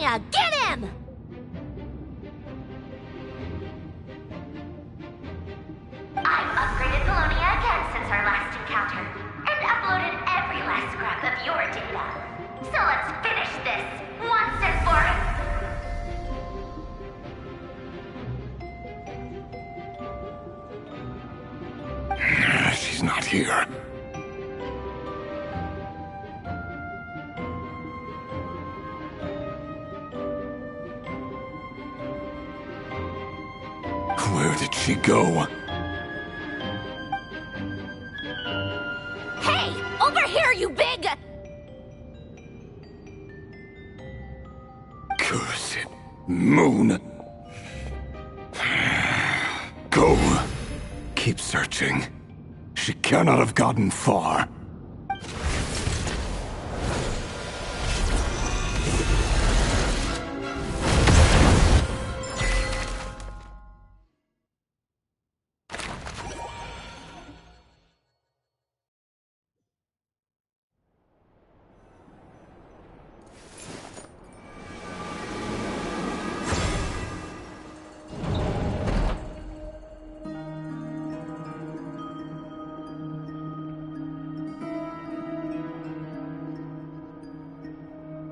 Livonia! Get him! I've upgraded Livonia again since our last encounter, and uploaded every last scrap of your data. So let's finish this, once and for all. She's not here. Where did she go? Hey! Over here, you big... Curse it, Moon. Go. Keep searching. She cannot have gotten far.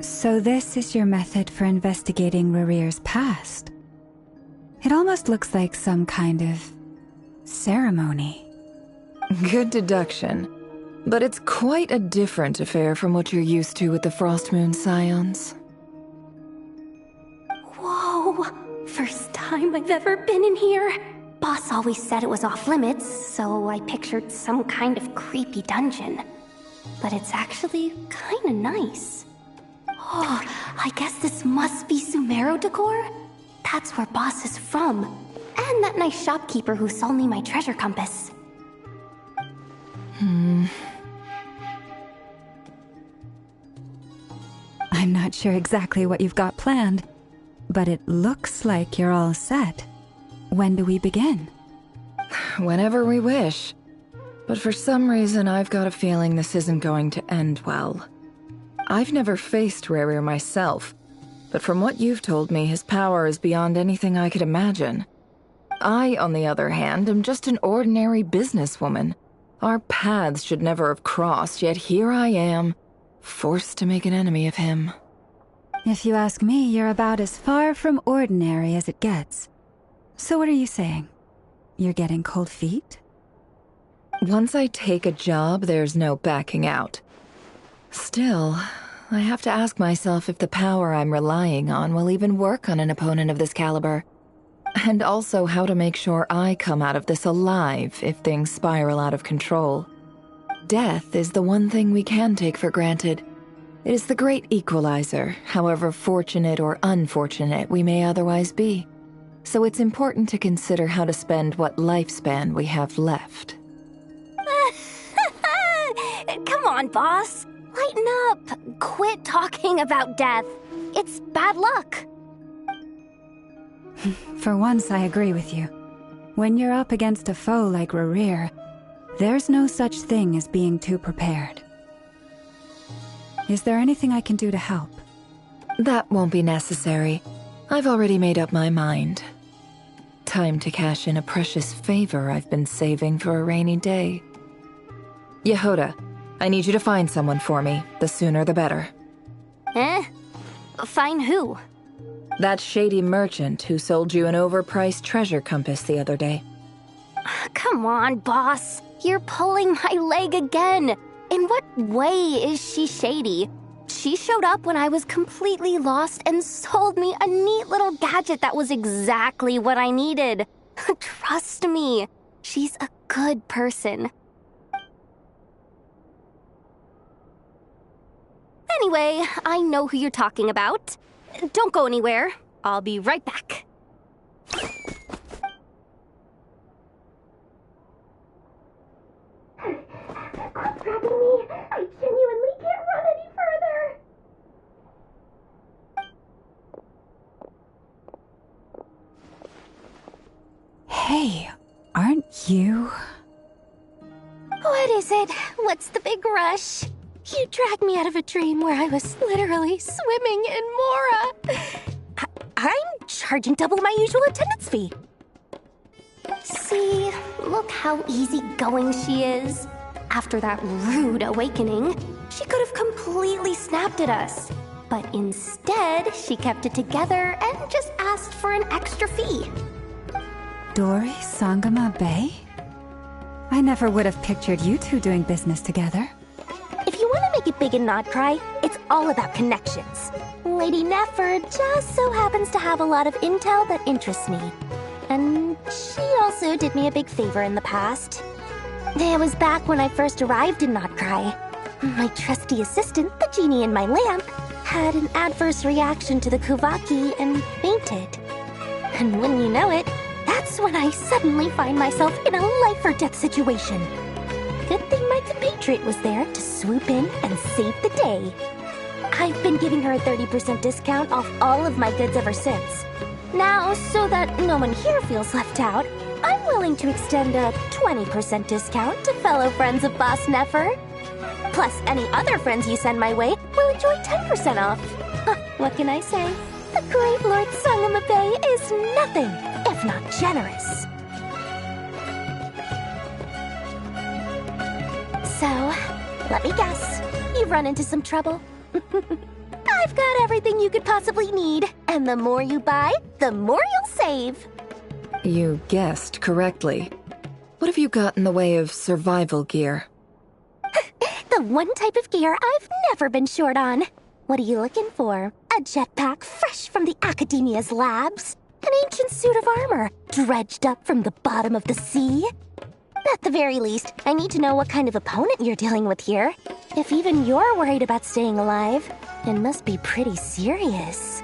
So this is your method for investigating Rarir's past? It almost looks like some kind of ceremony. Good deduction. But it's quite a different affair from what you're used to with the Frostmoon Scions. Whoa! First time I've ever been in here. Boss always said it was off limits, so I pictured some kind of creepy dungeon. But it's actually kinda nice. Oh, I guess this must be Sumero decor? That's where Boss is from. And that nice shopkeeper who sold me my treasure compass. I'm not sure exactly what you've got planned, but it looks like you're all set. When do we begin? Whenever we wish. But for some reason, I've got a feeling this isn't going to end well. I've never faced Rarir myself, but from what you've told me, his power is beyond anything I could imagine. I, on the other hand, am just an ordinary businesswoman. Our paths should never have crossed, yet here I am, forced to make an enemy of him. If you ask me, you're about as far from ordinary as it gets. So what are you saying? You're getting cold feet? Once I take a job, there's no backing out. Still, I have to ask myself if the power I'm relying on will even work on an opponent of this caliber. And also how to make sure I come out of this alive if things spiral out of control. Death is the one thing we can take for granted. It is the great equalizer, however fortunate or unfortunate we may otherwise be. So it's important to consider how to spend what lifespan we have left. Come on, boss. Lighten up. Quit talking about death. It's bad luck. For once, I agree with you. When you're up against a foe like Rarir, there's no such thing as being too prepared. Is there anything I can do to help? That won't be necessary. I've already made up my mind. Time to cash in a precious favor I've been saving for a rainy day. Yehoda, I need you to find someone for me. The sooner the better. Find who? That shady merchant who sold you an overpriced treasure compass the other day. Come on, boss. You're pulling my leg again. In what way is she shady? She showed up when I was completely lost and sold me a neat little gadget that was exactly what I needed. Trust me, she's a good person. Anyway, I know who you're talking about. Don't go anywhere. I'll be right back. Quit grabbing me. I genuinely can't run any further. Hey, aren't you? What is it? What's the big rush? You dragged me out of a dream where I was literally swimming in Mora. I'm charging double my usual attendance fee. See, look how easygoing she is. After that rude awakening, she could have completely snapped at us. But instead, she kept it together and just asked for an extra fee. Dori Sangama Bay? I never would have pictured you two doing business together. If you want to make it big and not cry, it's all about connections. Lady Nefer just so happens to have a lot of intel that interests me. And she also did me a big favor in the past. It was back when I first arrived in Notcry. My trusty assistant, the genie in my lamp, had an adverse reaction to the Kuvaki and fainted. And wouldn't you know it, that's when I suddenly find myself in a life-or-death situation. Good thing my compatriot was there to swoop in and save the day. I've been giving her a 30% discount off all of my goods ever since. Now, so that no one here feels left out, I'm willing to extend a 20% discount to fellow friends of Boss Nefer. Plus, any other friends you send my way will enjoy 10% off. What can I say? The great Lord Sangama Bay is nothing if not generous. So, let me guess. You've run into some trouble? I've got everything you could possibly need. And the more you buy, the more you'll save. You guessed correctly. What have you got in the way of survival gear? The one type of gear I've never been short on. What are you looking for? A jetpack fresh from the Academia's labs? An ancient suit of armor dredged up from the bottom of the sea? At the very least, I need to know what kind of opponent you're dealing with here. If even you're worried about staying alive, it must be pretty serious.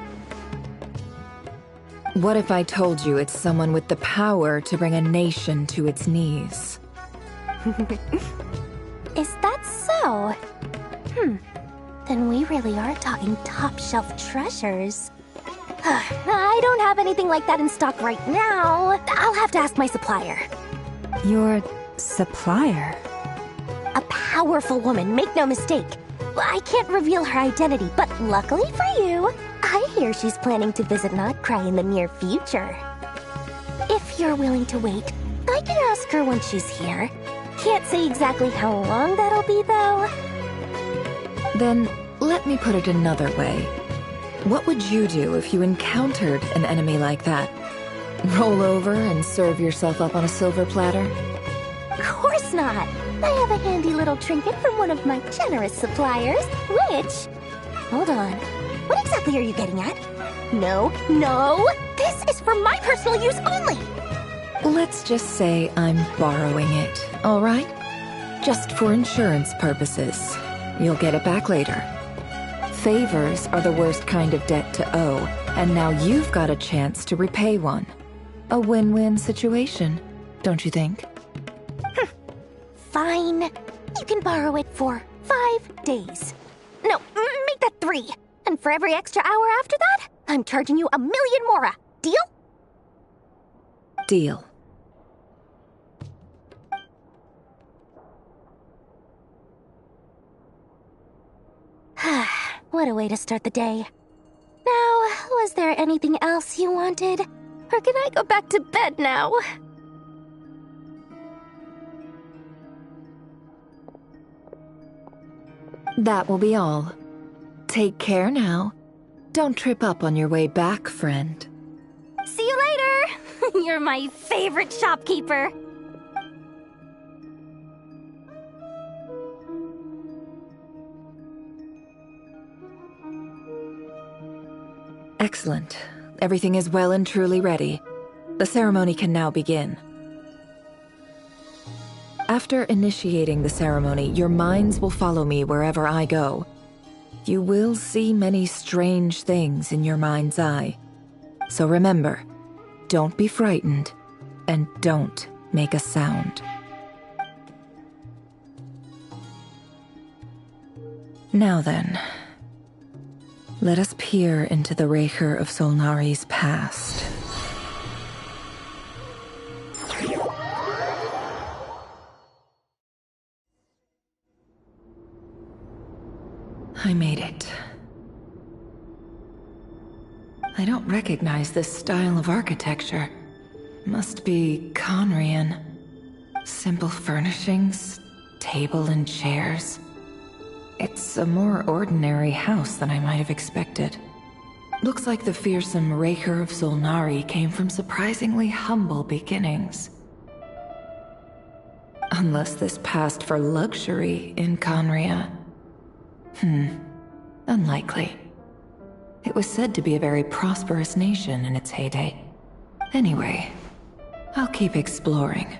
What if I told you it's someone with the power to bring a nation to its knees? Is that so? Then we really are talking top-shelf treasures. I don't have anything like that in stock right now. I'll have to ask my supplier. Your supplier? A powerful woman, make no mistake. I can't reveal her identity, but luckily for you, I hear she's planning to visit Notcry in the near future. If you're willing to wait, I can ask her when she's here. Can't say exactly how long that'll be, though. Then, let me put it another way. What would you do if you encountered an enemy like that? Roll over and serve yourself up on a silver platter? Of course not! I have a handy little trinket from one of my generous suppliers, which... Hold on. What exactly are you getting at? No! This is for my personal use only! Let's just say I'm borrowing it, all right? Just for insurance purposes. You'll get it back later. Favors are the worst kind of debt to owe, and now you've got a chance to repay one. A win-win situation, don't you think? Fine. You can borrow it for 5 days. No, make that 3. And for every extra hour after that, I'm charging you 1 million mora. Deal? Deal. What a way to start the day. Now, was there anything else you wanted? Or can I go back to bed now? That will be all. Take care now. Don't trip up on your way back, friend. See you later! You're my favorite shopkeeper. Excellent. Everything is well and truly ready. The ceremony can now begin. After initiating the ceremony, your minds will follow me wherever I go. You will see many strange things in your mind's eye. So remember, don't be frightened, and don't make a sound. Now then, let us peer into the Raker of Solnari's past. I made it. I don't recognize this style of architecture. Must be Conrian. Simple furnishings, table and chairs. It's a more ordinary house than I might have expected. Looks like the fearsome Raker of Solnari came from surprisingly humble beginnings. Unless this passed for luxury in Conria. Unlikely. It was said to be a very prosperous nation in its heyday. Anyway, I'll keep exploring.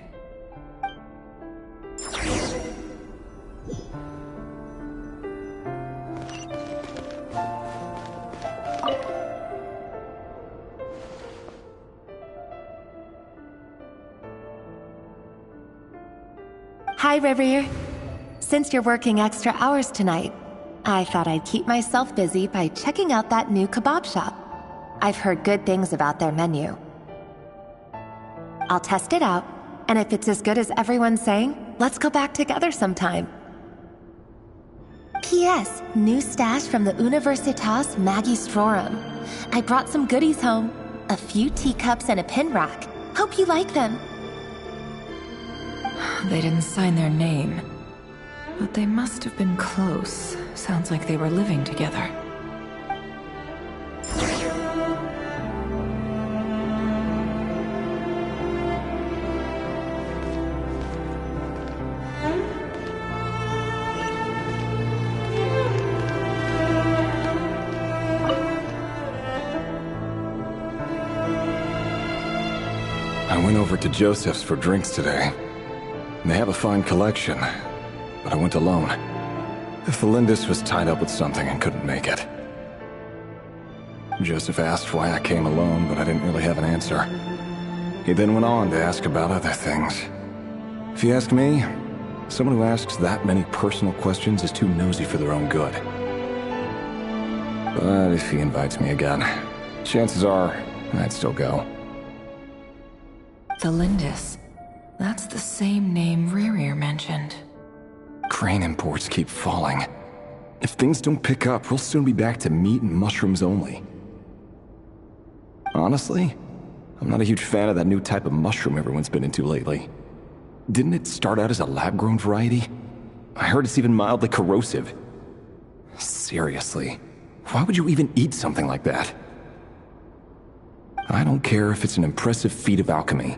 Hi, Rivier. Since you're working extra hours tonight, I thought I'd keep myself busy by checking out that new kebab shop. I've heard good things about their menu. I'll test it out, and if it's as good as everyone's saying, let's go back together sometime. P.S. New stash from the Universitas Magistrorum. I brought some goodies home. A few teacups and a pin rack. Hope you like them. They didn't sign their name. But they must have been close. Sounds like they were living together. I went over to Joseph's for drinks today. They have a fine collection, but I went alone. Felindis was tied up with something and couldn't make it. Joseph asked why I came alone, but I didn't really have an answer. He then went on to ask about other things. If you ask me, someone who asks that many personal questions is too nosy for their own good. But if he invites me again, chances are I'd still go. Felindis. That's the same name Rerir mentioned. Crane imports keep falling. If things don't pick up, we'll soon be back to meat and mushrooms only. Honestly, I'm not a huge fan of that new type of mushroom everyone's been into lately. Didn't it start out as a lab-grown variety? I heard it's even mildly corrosive. Seriously, why would you even eat something like that? I don't care if it's an impressive feat of alchemy.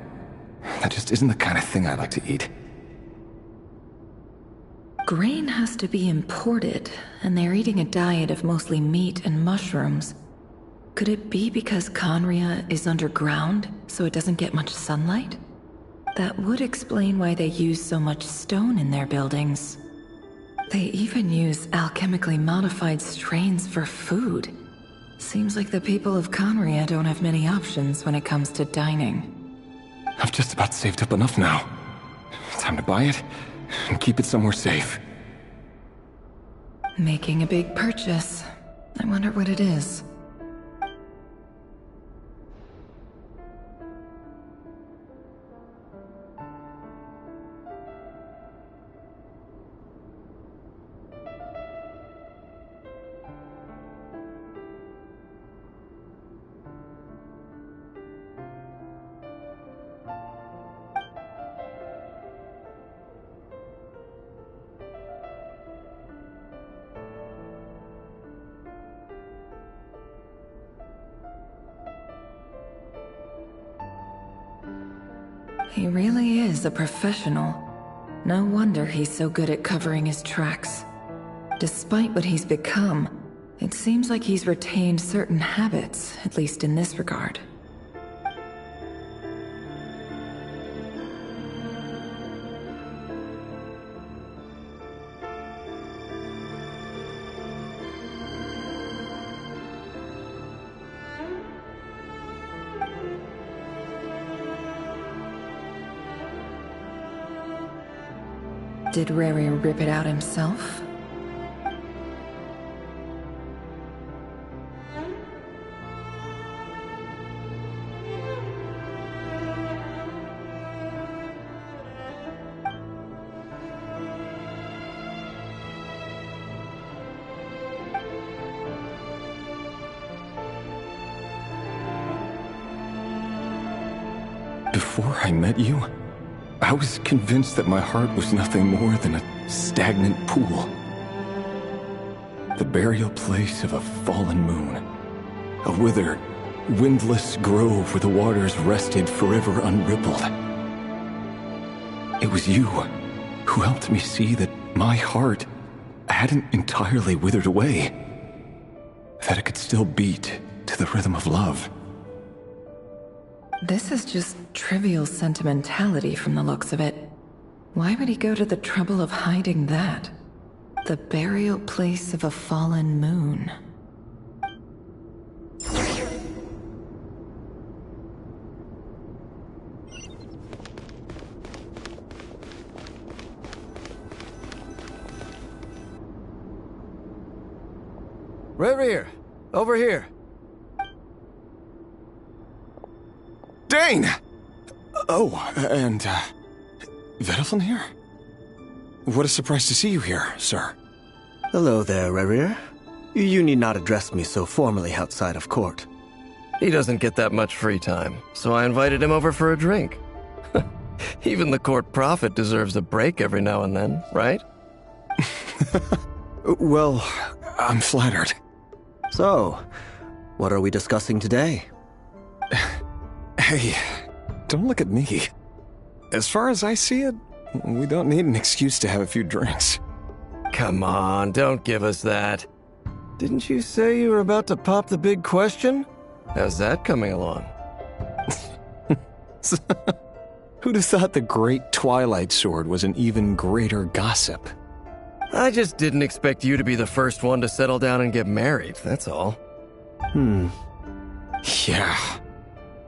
That just isn't the kind of thing I like to eat. Grain has to be imported, and they're eating a diet of mostly meat and mushrooms. Could it be because Conria is underground, so it doesn't get much sunlight? That would explain why they use so much stone in their buildings. They even use alchemically modified strains for food. Seems like the people of Conria don't have many options when it comes to dining. I've just about saved up enough now. Time to buy it and keep it somewhere safe. Making a big purchase. I wonder what it is. He really is a professional. No wonder he's so good at covering his tracks. Despite what he's become, it seems like he's retained certain habits, at least in this regard. Did Rerir rip it out himself? Before I met you, I was convinced that my heart was nothing more than a stagnant pool. The burial place of a fallen moon. A withered, windless grove where the waters rested forever unrippled. It was you who helped me see that my heart hadn't entirely withered away. That it could still beat to the rhythm of love. This is just trivial sentimentality from the looks of it. Why would he go to the trouble of hiding that? The burial place of a fallen moon. Reverie, over here. Dane! Oh, and, Vediflin here? What a surprise to see you here, sir. Hello there, Reverie. You need not address me so formally outside of court. He doesn't get that much free time, so I invited him over for a drink. Even the court prophet deserves a break every now and then, right? Well, I'm flattered. So, what are we discussing today? Hey, don't look at me. As far as I see it, we don't need an excuse to have a few drinks. Come on, don't give us that. Didn't you say you were about to pop the big question? How's that coming along? Who'd have thought the great Twilight Sword was an even greater gossip? I just didn't expect you to be the first one to settle down and get married, that's all. Yeah.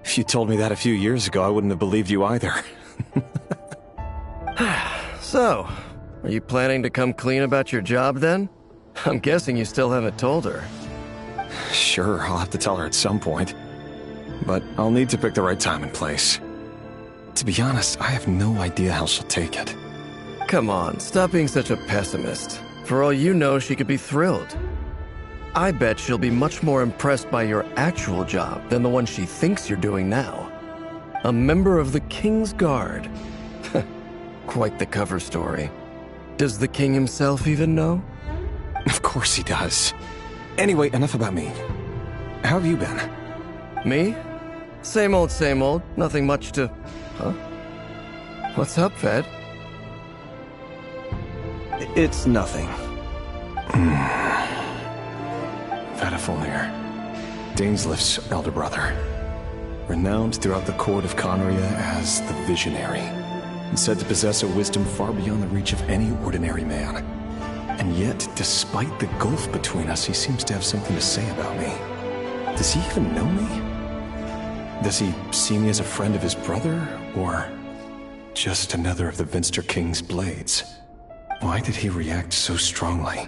If you told me that a few years ago, I wouldn't have believed you either. So, are you planning to come clean about your job then? I'm guessing you still haven't told her. Sure, I'll have to tell her at some point. But I'll need to pick the right time and place. To be honest, I have no idea how she'll take it. Come on, stop being such a pessimist. For all you know, she could be thrilled. I bet she'll be much more impressed by your actual job than the one she thinks you're doing now. A member of the King's Guard. Quite the cover story. Does the king himself even know? Of course he does. Anyway, enough about me. How have you been? Me? Same old, nothing much to... Huh? What's up, Ved? It's nothing. Vediflin, Dainslift's elder brother. Renowned throughout the court of Conria as the Visionary, and said to possess a wisdom far beyond the reach of any ordinary man. And yet, despite the gulf between us, he seems to have something to say about me. Does he even know me? Does he see me as a friend of his brother, or just another of the Vinster King's blades? Why did he react so strongly?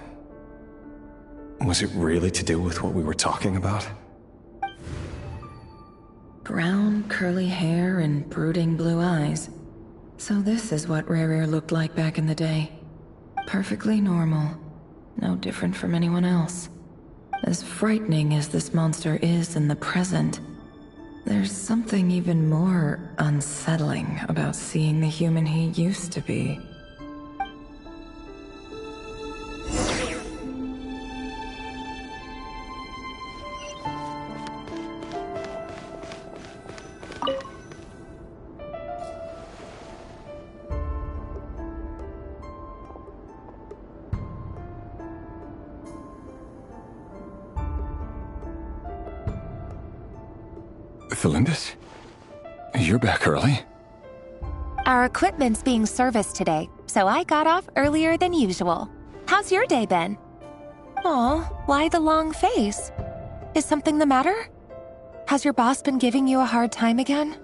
Was it really to do with what we were talking about? Brown, curly hair and brooding blue eyes. So this is what Rerir looked like back in the day. Perfectly normal. No different from anyone else. As frightening as this monster is in the present, there's something even more unsettling about seeing the human he used to be. Felindis? You're back early? Our equipment's being serviced today, so I got off earlier than usual. How's your day been? Aw, why the long face? Is something the matter? Has your boss been giving you a hard time again?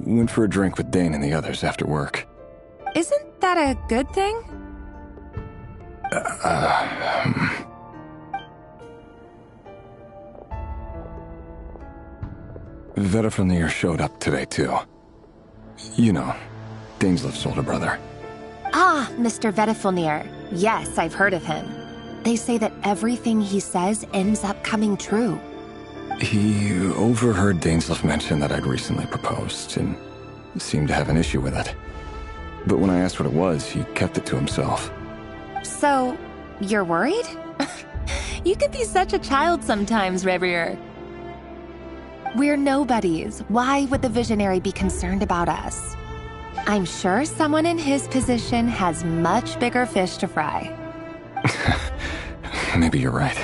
Went for a drink with Dane and the others after work. Isn't that a good thing? Vediflin showed up today, too. You know, Dainslift's older brother. Ah, Mr. Vediflin. Yes, I've heard of him. They say that everything he says ends up coming true. He overheard Dainsleif mention that I'd recently proposed, and seemed to have an issue with it. But when I asked what it was, he kept it to himself. So, you're worried? You could be such a child sometimes, Revier. We're nobodies. Why would the visionary be concerned about us? I'm sure someone in his position has much bigger fish to fry. Maybe you're right.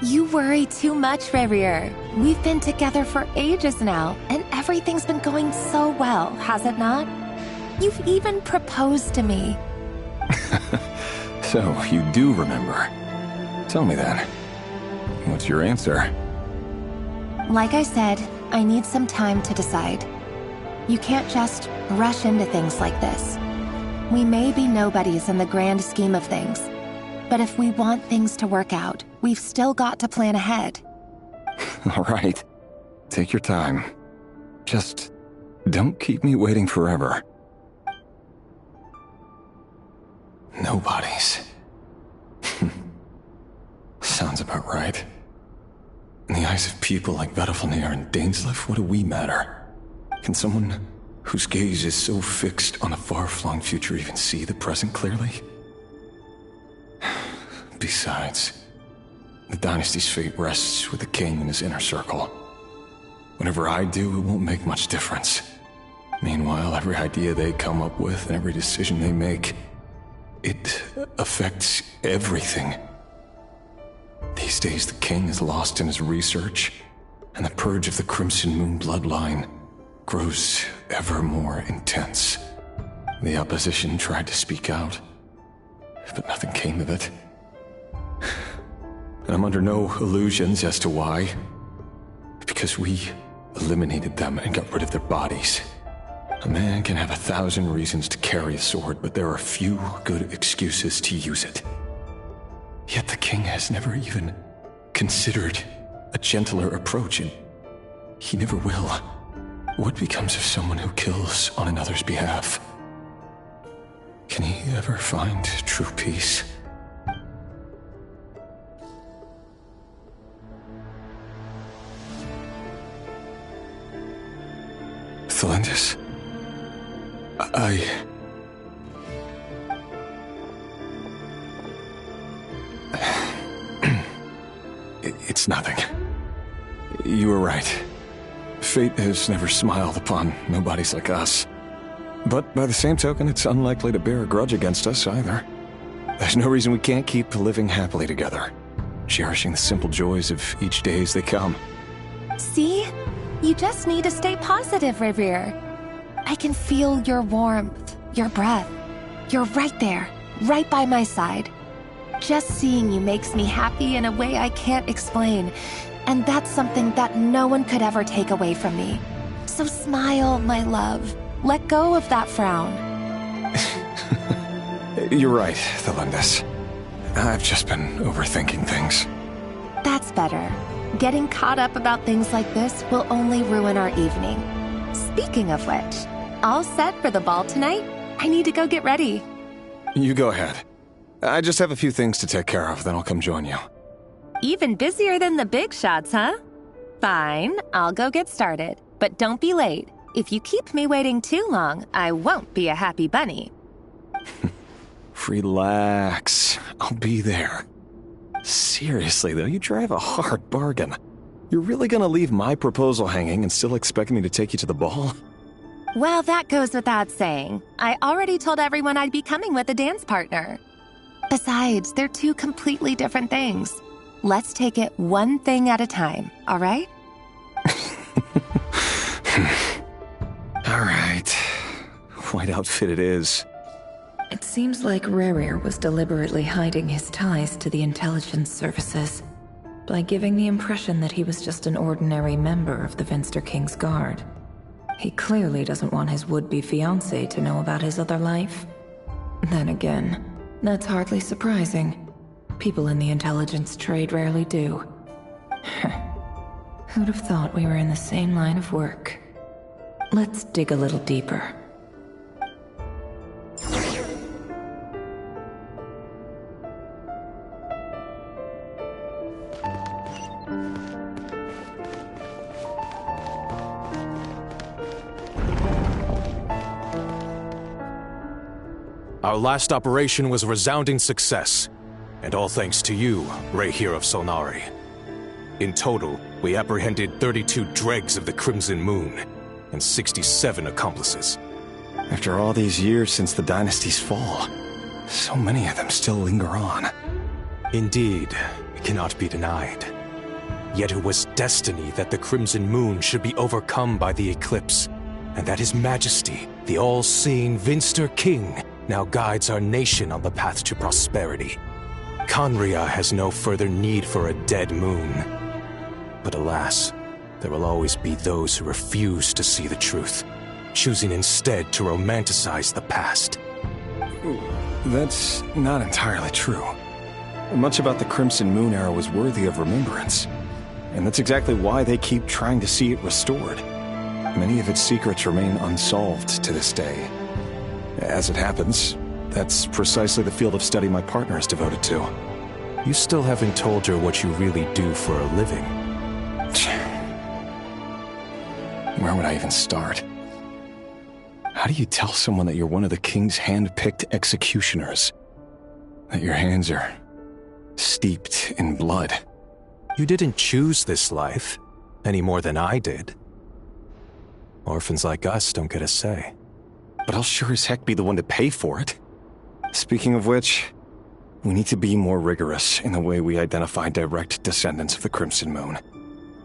You worry too much, Revier. We've been together for ages now, and everything's been going so well, has it not? You've even proposed to me. So, you do remember. Tell me then. What's your answer? Like I said, I need some time to decide. You can't just rush into things like this. We may be nobodies in the grand scheme of things, but if we want things to work out, we've still got to plan ahead. All right. Take your time. Just don't keep me waiting forever. Nobodies. Sounds about right. In the eyes of people like Vedalfnir and Dainsleif, what do we matter? Can someone whose gaze is so fixed on a far-flung future even see the present clearly? Besides, the dynasty's fate rests with the king and his inner circle. Whatever I do, it won't make much difference. Meanwhile, every idea they come up with and every decision they make, it affects everything. These days, the king is lost in his research, and the purge of the Crimson Moon bloodline grows ever more intense. The opposition tried to speak out, but nothing came of it. And I'm under no illusions as to why. Because we eliminated them and got rid of their bodies. A man can have 1,000 reasons to carry a sword, but there are few good excuses to use it. Yet the king has never even considered a gentler approach, and he never will. What becomes of someone who kills on another's behalf? Can he ever find true peace? Thelindis? It's nothing. You were right. Fate has never smiled upon nobodies like us. But by the same token, it's unlikely to bear a grudge against us either. There's no reason we can't keep living happily together, cherishing the simple joys of each day as they come. See? You just need to stay positive, Revier. I can feel your warmth, your breath. You're right there, right by my side. Just seeing you makes me happy in a way I can't explain, and that's something that no one could ever take away from me. So smile, my love. Let go of that frown. You're right, Thelindis. I've just been overthinking things. That's better. Getting caught up about things like this will only ruin our evening. Speaking of which, all set for the ball tonight? I need to go get ready. You go ahead. I just have a few things to take care of, then I'll come join you. Even busier than the big shots, huh? Fine, I'll go get started. But don't be late. If you keep me waiting too long, I won't be a happy bunny. Relax. I'll be there. Seriously, though, you drive a hard bargain. You're really gonna leave my proposal hanging and still expect me to take you to the ball? Well, that goes without saying. I already told everyone I'd be coming with a dance partner. Besides, they're two completely different things. Let's take it one thing at a time, all right? All right. White outfit it is. It seems like Rerir was deliberately hiding his ties to the intelligence services by giving the impression that he was just an ordinary member of the Venster King's Guard. He clearly doesn't want his would-be fiancée to know about his other life. Then again, that's hardly surprising. People in the intelligence trade rarely do. Who'd have thought we were in the same line of work? Let's dig a little deeper. Our last operation was a resounding success, and all thanks to you, Rayhir of Solnari. In total, we apprehended 32 dregs of the Crimson Moon, and 67 accomplices. After all these years since the dynasty's fall, so many of them still linger on. Indeed, it cannot be denied. Yet it was destiny that the Crimson Moon should be overcome by the eclipse, and that His Majesty, the all-seeing Vinster King, now guides our nation on the path to prosperity. Conria has no further need for a dead moon. But alas, there will always be those who refuse to see the truth, choosing instead to romanticize the past. That's not entirely true. Much about the Crimson Moon era was worthy of remembrance, and that's exactly why they keep trying to see it restored. Many of its secrets remain unsolved to this day. As it happens, that's precisely the field of study my partner is devoted to. You still haven't told her what you really do for a living. Where would I even start? How do you tell someone that you're one of the king's hand-picked executioners? That your hands are steeped in blood? You didn't choose this life, any more than I did. Orphans like us don't get a say. But I'll sure as heck be the one to pay for it. Speaking of which, we need to be more rigorous in the way we identify direct descendants of the Crimson Moon.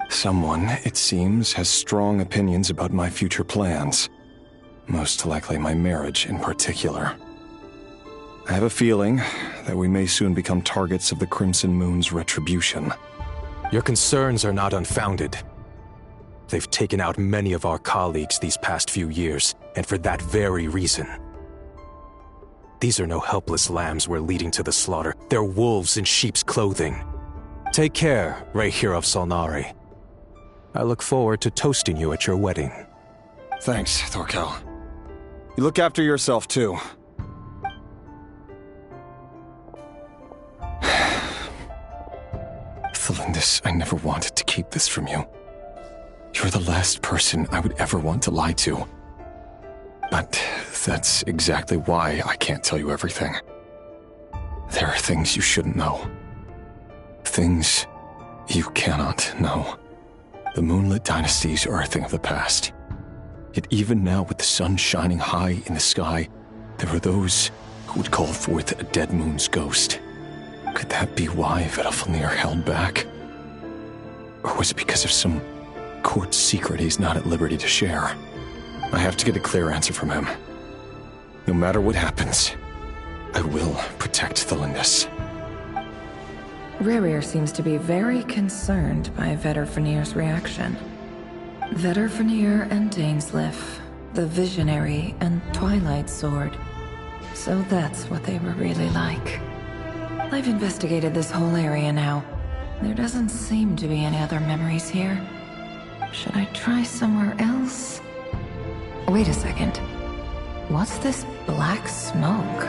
Someone, it seems, has strong opinions about my future plans. Most likely my marriage in particular. I have a feeling that we may soon become targets of the Crimson Moon's retribution. Your concerns are not unfounded. They've taken out many of our colleagues these past few years, and for that very reason. These are no helpless lambs we're leading to the slaughter. They're wolves in sheep's clothing. Take care, Rayhir of Solnari. I look forward to toasting you at your wedding. Thanks, Thorkel. You look after yourself, too. Thelindis, I never wanted to keep this from you. You're the last person I would ever want to lie to. But that's exactly why I can't tell you everything. There are things you shouldn't know. Things you cannot know. The moonlit dynasties are a thing of the past. Yet even now, with the sun shining high in the sky, there are those who would call forth a dead moon's ghost. Could that be why Vedalfnir held back? Or was it because of some court secret he's not at liberty to share? I have to get a clear answer from him. No matter what happens, I will protect Thelindis. Rayhir seems to be very concerned by Vedalfnir's reaction. Vedalfnir and Dainsleif, the Visionary and Twilight Sword. So that's what they were really like. I've investigated this whole area now. There doesn't seem to be any other memories here. Should I try somewhere else? Wait a second. What's this black smoke?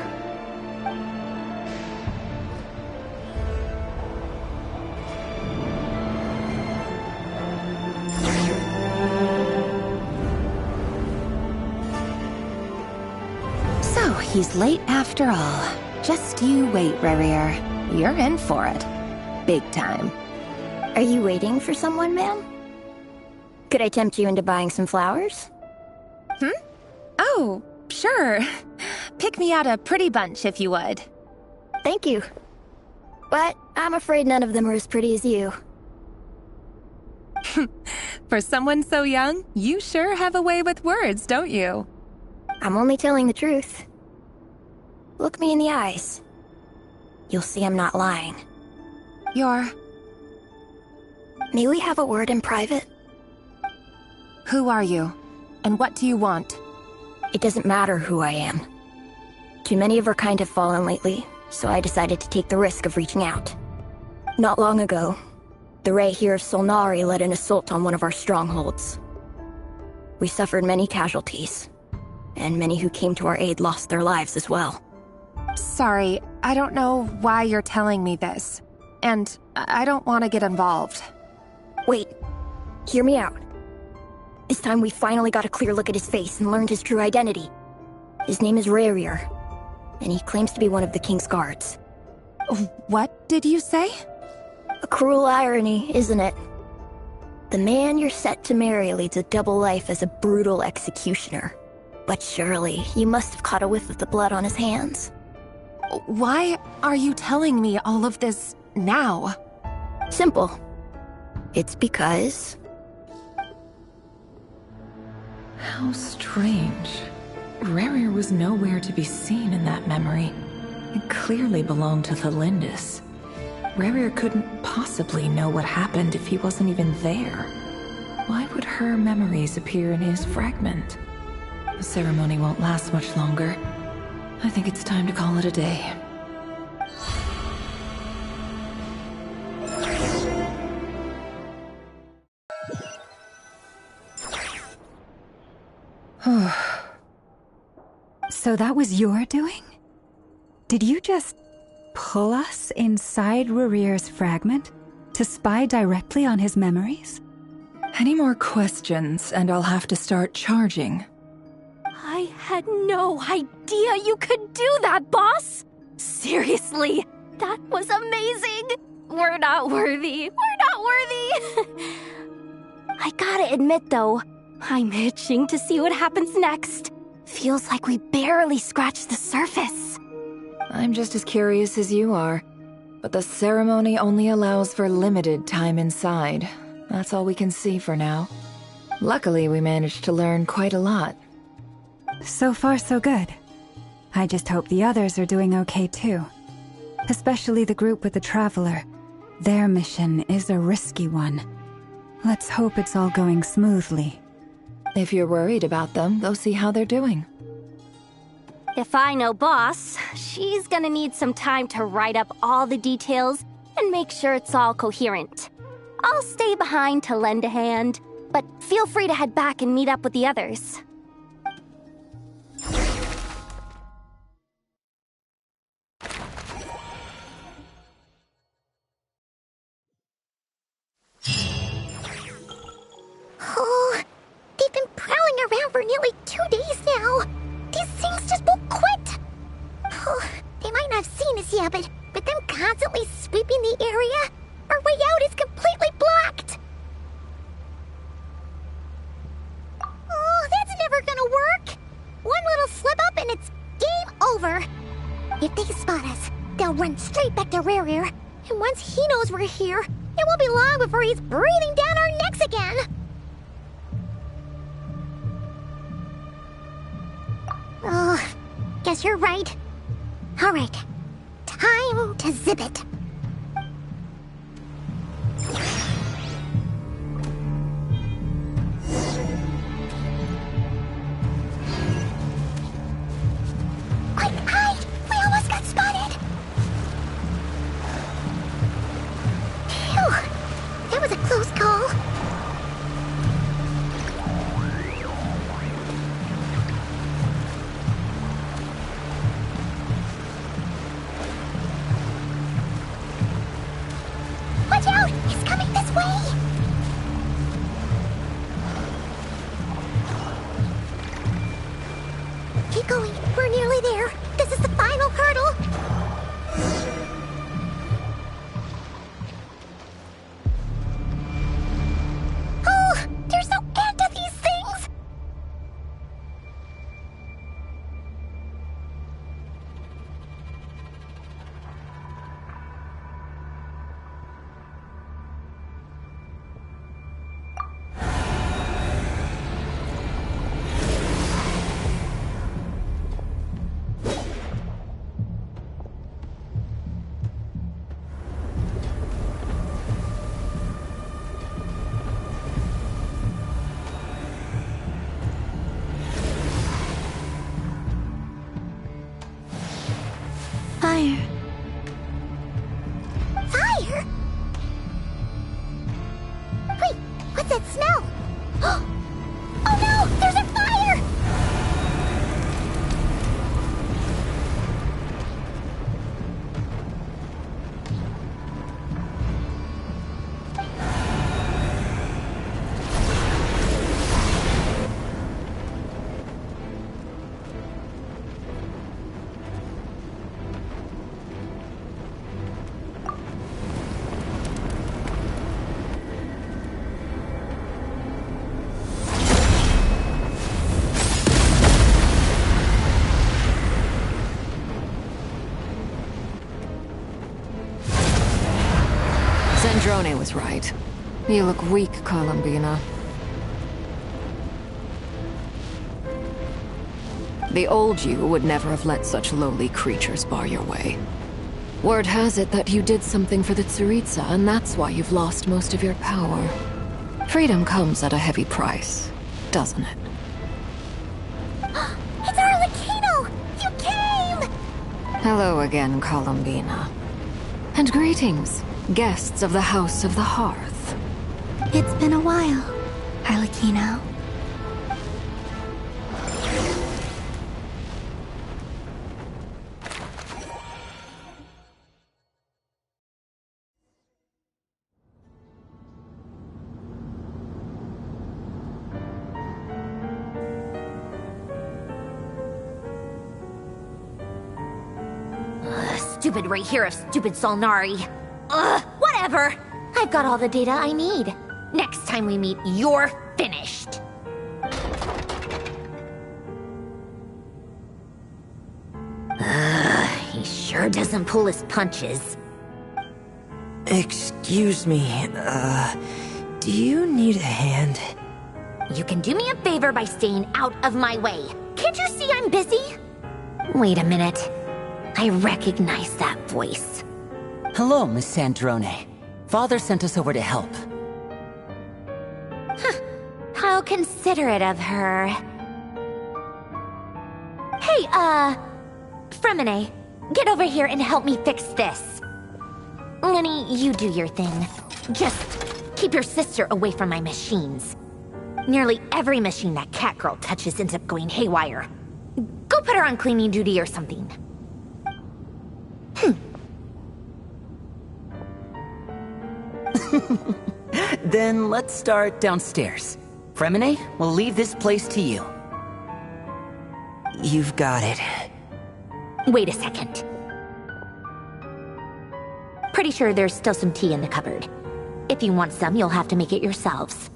So, he's late after all. Just you wait, Rayhir. You're in for it. Big time. Are you waiting for someone, ma'am? Could I tempt you into buying some flowers? Oh, sure. Pick me out a pretty bunch if you would. Thank you. But I'm afraid none of them are as pretty as you. For someone so young, you sure have a way with words, don't you? I'm only telling the truth. Look me in the eyes. You'll see I'm not lying. May we have a word in private? Who are you? And what do you want? It doesn't matter who I am. Too many of our kind have fallen lately, so I decided to take the risk of reaching out. Not long ago, the Rayhir of Solnari led an assault on one of our strongholds. We suffered many casualties, and many who came to our aid lost their lives as well. Sorry, I don't know why you're telling me this. And I don't want to get involved. Wait, hear me out. This time we finally got a clear look at his face and learned his true identity. His name is Rayhir. and he claims to be one of the king's guards. What did you say? A cruel irony, isn't it? The man you're set to marry leads a double life as a brutal executioner. But surely, you must have caught a whiff of the blood on his hands. Why are you telling me all of this now? Simple. It's because... How strange. Rerir was nowhere to be seen in that memory. It clearly belonged to the Lindis. Rerir couldn't possibly know what happened if he wasn't even there. Why would her memories appear in his fragment? The ceremony won't last much longer. I think it's time to call it a day. So that was your doing? Did you just pull us inside Rerir's fragment to spy directly on his memories? Any more questions, and I'll have to start charging. I had no idea you could do that, boss! Seriously, that was amazing! We're not worthy. We're not worthy! I gotta admit, though, I'm itching to see what happens next. Feels like we barely scratched the surface. I'm just as curious as you are, but the ceremony only allows for limited time inside. That's all we can see for now. Luckily, we managed to learn quite a lot. So far, so good. I just hope the others are doing okay too. Especially the group with the Traveler. Their mission is a risky one. Let's hope it's all going smoothly. If you're worried about them, go see how they're doing. If I know boss, she's gonna need some time to write up all the details and make sure it's all coherent. I'll stay behind to lend a hand, but feel free to head back and meet up with the others. Oh, they've been prowling around for nearly 2 days now. These things just won't quit. Oh, they might not have seen us yet, but them constantly sweeping the area, our way out is completely blocked. Oh, that's never gonna work. One little slip up and it's game over. If they spot us, they'll run straight back to Rerir. And once he knows we're here, it won't be long before he's breathing down our necks again. Oh, guess you're right. All right, time to zip it. Quick, hide! We almost got spotted! Phew, that was a close call. Watch out! It's coming this way! Keep going. We're nearly there. This is the final hurdle. Oh, there's no end to these things! Fire. Fire? Wait, what's that smell? Oh no! There's a fire! Sandrone was right. You look weak, Columbina. The old you would never have let such lowly creatures bar your way. Word has it that you did something for the Tsaritsa, and that's why you've lost most of your power. Freedom comes at a heavy price, doesn't it? It's Arlecchino! You came! Hello again, Columbina. And greetings, guests of the House of the Hearth. It's been a while, Arlecchino. Stupid right here of stupid Solnari. Ugh, whatever. I've got all the data I need. Next time we meet, you're finished. He sure doesn't pull his punches. Excuse me, do you need a hand? You can do me a favor by staying out of my way. Can't you see I'm busy? Wait a minute. I recognize that voice. Hello, Miss Sandrone. Father sent us over to help. Huh. How considerate of her. Hey, Fremine, get over here and help me fix this. Lenny, you do your thing. Just keep your sister away from my machines. Nearly every machine that cat girl touches ends up going haywire. Go put her on cleaning duty or something. Then let's start downstairs. Fremine, we'll leave this place to you. You've got it. Wait a second. Pretty sure there's still some tea in the cupboard. If you want some, you'll have to make it yourselves.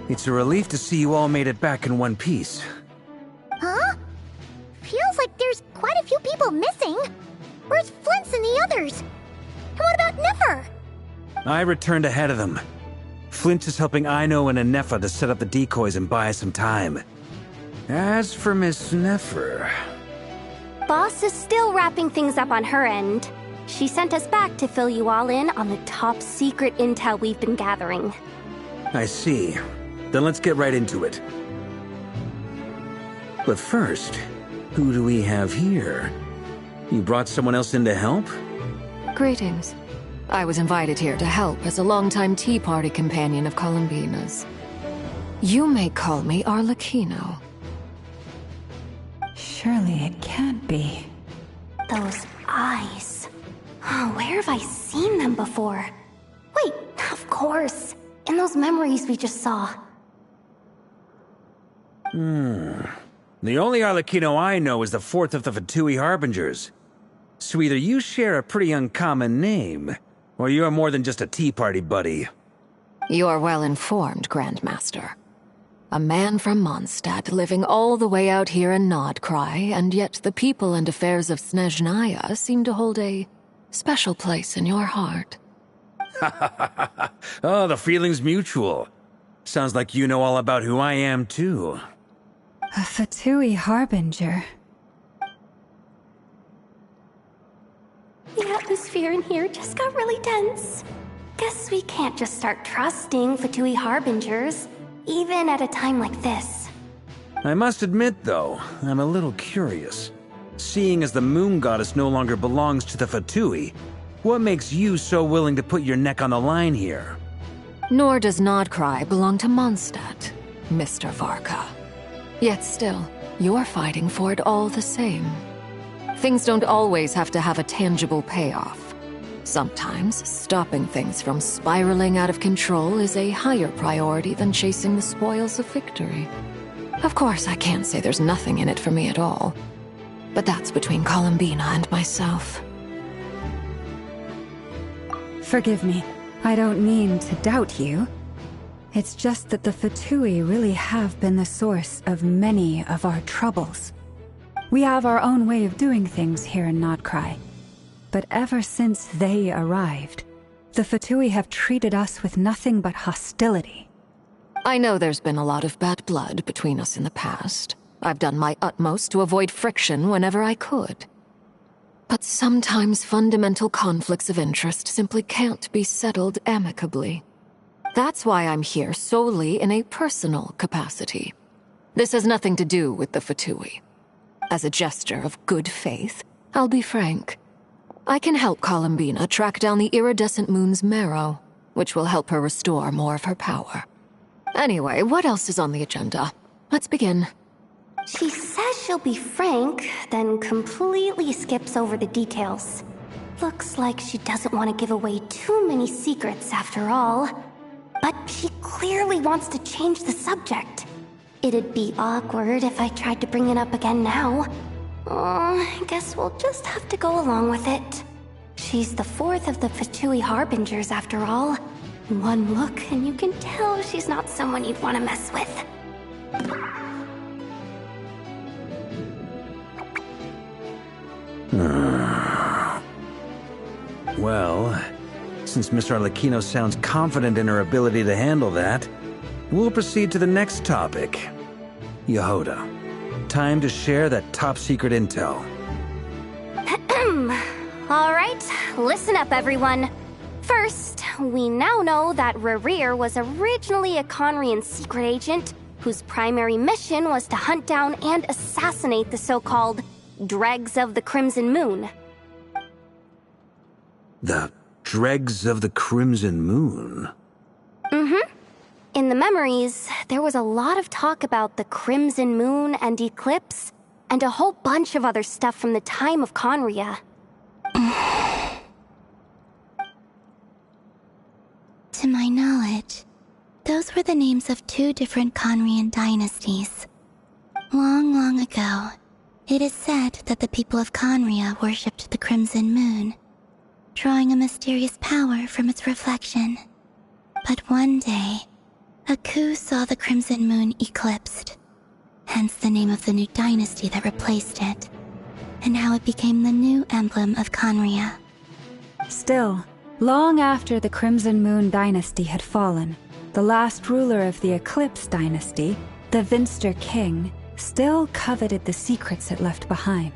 It's a relief to see you all made it back in one piece. Huh? Feels like there's quite a few people missing. Where's Flint's and the others? And what about Nefer? I returned ahead of them. Flint is helping Ino and Anefa to set up the decoys and buy some time. As for Miss Nefer... Boss is still wrapping things up on her end. She sent us back to fill you all in on the top secret intel we've been gathering. I see. Then let's get right into it. But first, who do we have here? You brought someone else in to help? Greetings. I was invited here to help as a longtime Tea Party companion of Columbina's. You may call me Arlecchino. Surely it can't be. Those eyes. Oh, where have I seen them before? Wait, of course. In those memories we just saw. The only Arlecchino I know is the fourth of the Fatui Harbingers. So either you share a pretty uncommon name, or you're more than just a Tea Party buddy. You're well informed, Grandmaster. A man from Mondstadt living all the way out here in Nodcry, and yet the people and affairs of Snezhnaya seem to hold a special place in your heart. Oh, the feeling's mutual. Sounds like you know all about who I am, too. A Fatui harbinger. The atmosphere in here just got really tense. Guess we can't just start trusting Fatui harbingers, even at a time like this. I must admit, though, I'm a little curious. Seeing as the moon goddess no longer belongs to the Fatui, what makes you so willing to put your neck on the line here? Nor does Nodcry belong to Mondstadt, Mr. Varka. Yet still, you're fighting for it all the same. Things don't always have to have a tangible payoff. Sometimes, stopping things from spiraling out of control is a higher priority than chasing the spoils of victory. Of course, I can't say there's nothing in it for me at all. But that's between Columbina and myself. Forgive me. I don't mean to doubt you. It's just that the Fatui really have been the source of many of our troubles. We have our own way of doing things here in Nodcry. But ever since they arrived, the Fatui have treated us with nothing but hostility. I know there's been a lot of bad blood between us in the past. I've done my utmost to avoid friction whenever I could. But sometimes fundamental conflicts of interest simply can't be settled amicably. That's why I'm here solely in a personal capacity. This has nothing to do with the Fatui. As a gesture of good faith, I'll be frank. I can help Columbina track down the iridescent moon's marrow, which will help her restore more of her power. Anyway, what else is on the agenda? Let's begin. She says she'll be frank, then completely skips over the details. Looks like she doesn't want to give away too many secrets after all. But she clearly wants to change the subject. It'd be awkward if I tried to bring it up again now. I guess we'll just have to go along with it. She's the fourth of the Fatui harbingers after all. One look and you can tell she's not someone you'd want to mess with. Well, since Miss Arlecchino sounds confident in her ability to handle that, we'll proceed to the next topic. Yehoda, time to share that top-secret intel. All right, listen up, everyone. First, we now know that Rerir was originally a Conrian secret agent whose primary mission was to hunt down and assassinate the so-called Dregs of the Crimson Moon. The Dregs of the Crimson Moon? Mm-hmm. In the memories, there was a lot of talk about the Crimson Moon and Eclipse, and a whole bunch of other stuff from the time of Conria. To my knowledge, those were the names of two different Conrian dynasties. Long, long ago, it is said that the people of Conria worshipped the Crimson Moon, drawing a mysterious power from its reflection. But one day, a coup saw the Crimson Moon eclipsed, hence the name of the new dynasty that replaced it, and how it became the new emblem of Conria. Still, long after the Crimson Moon dynasty had fallen, the last ruler of the Eclipse dynasty, the Vinster King, still coveted the secrets it left behind.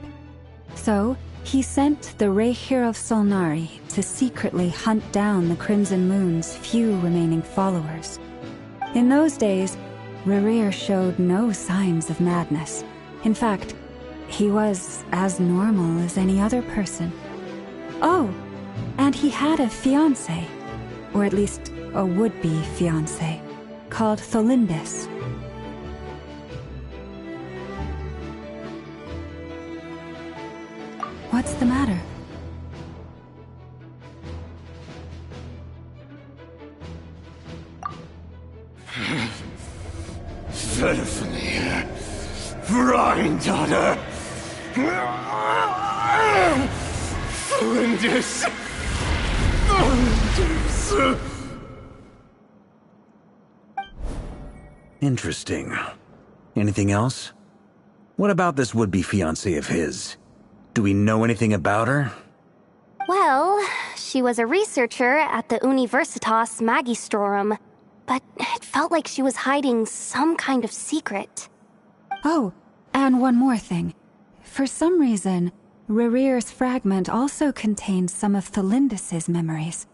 So, he sent the Rehir of Solnari to secretly hunt down the Crimson Moon's few remaining followers. In those days, Rerir showed no signs of madness. In fact, he was as normal as any other person. Oh, and he had a fiancé, or at least a would-be fiancé, called Tholindis. What's the matter? Stephanie, Granddaughter, Lindis. Interesting. Anything else? What about this would-be fiancée of his? Do we know anything about her? Well, she was a researcher at the Universitas Magistrorum, but it felt like she was hiding some kind of secret. Oh, and one more thing. For some reason, Rerear's fragment also contains some of Thelindis' memories,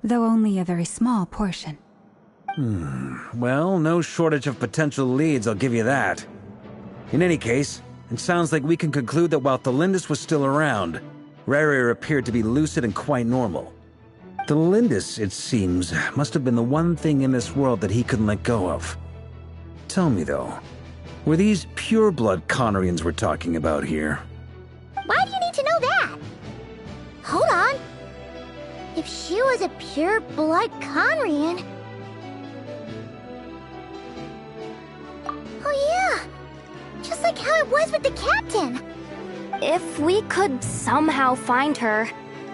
though only a very small portion. Well, no shortage of potential leads, I'll give you that. In any case, it sounds like we can conclude that while Thelindis was still around, Rerear appeared to be lucid and quite normal. Thelindis, it seems, must have been the one thing in this world that he couldn't let go of. Tell me, though, were these pure-blood Conorians we're talking about here? Why do you need to know that? Hold on. If she was a pure-blood Conrian... Oh yeah! Just like how it was with the captain! If we could somehow find her,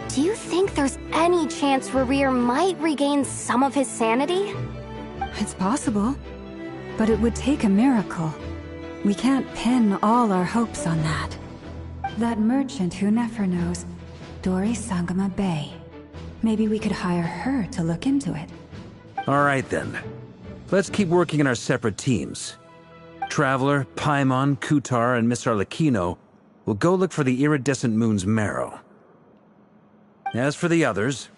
do you think there's any chance Rerear might regain some of his sanity? It's possible, but it would take a miracle. We can't pin all our hopes on that. That merchant who Nefer knows, Dori Sangama Bay. Maybe we could hire her to look into it. All right, then. Let's keep working in our separate teams. Traveler, Paimon, Kutar, and Miss Arlecchino will go look for the iridescent moon's marrow. As for the others...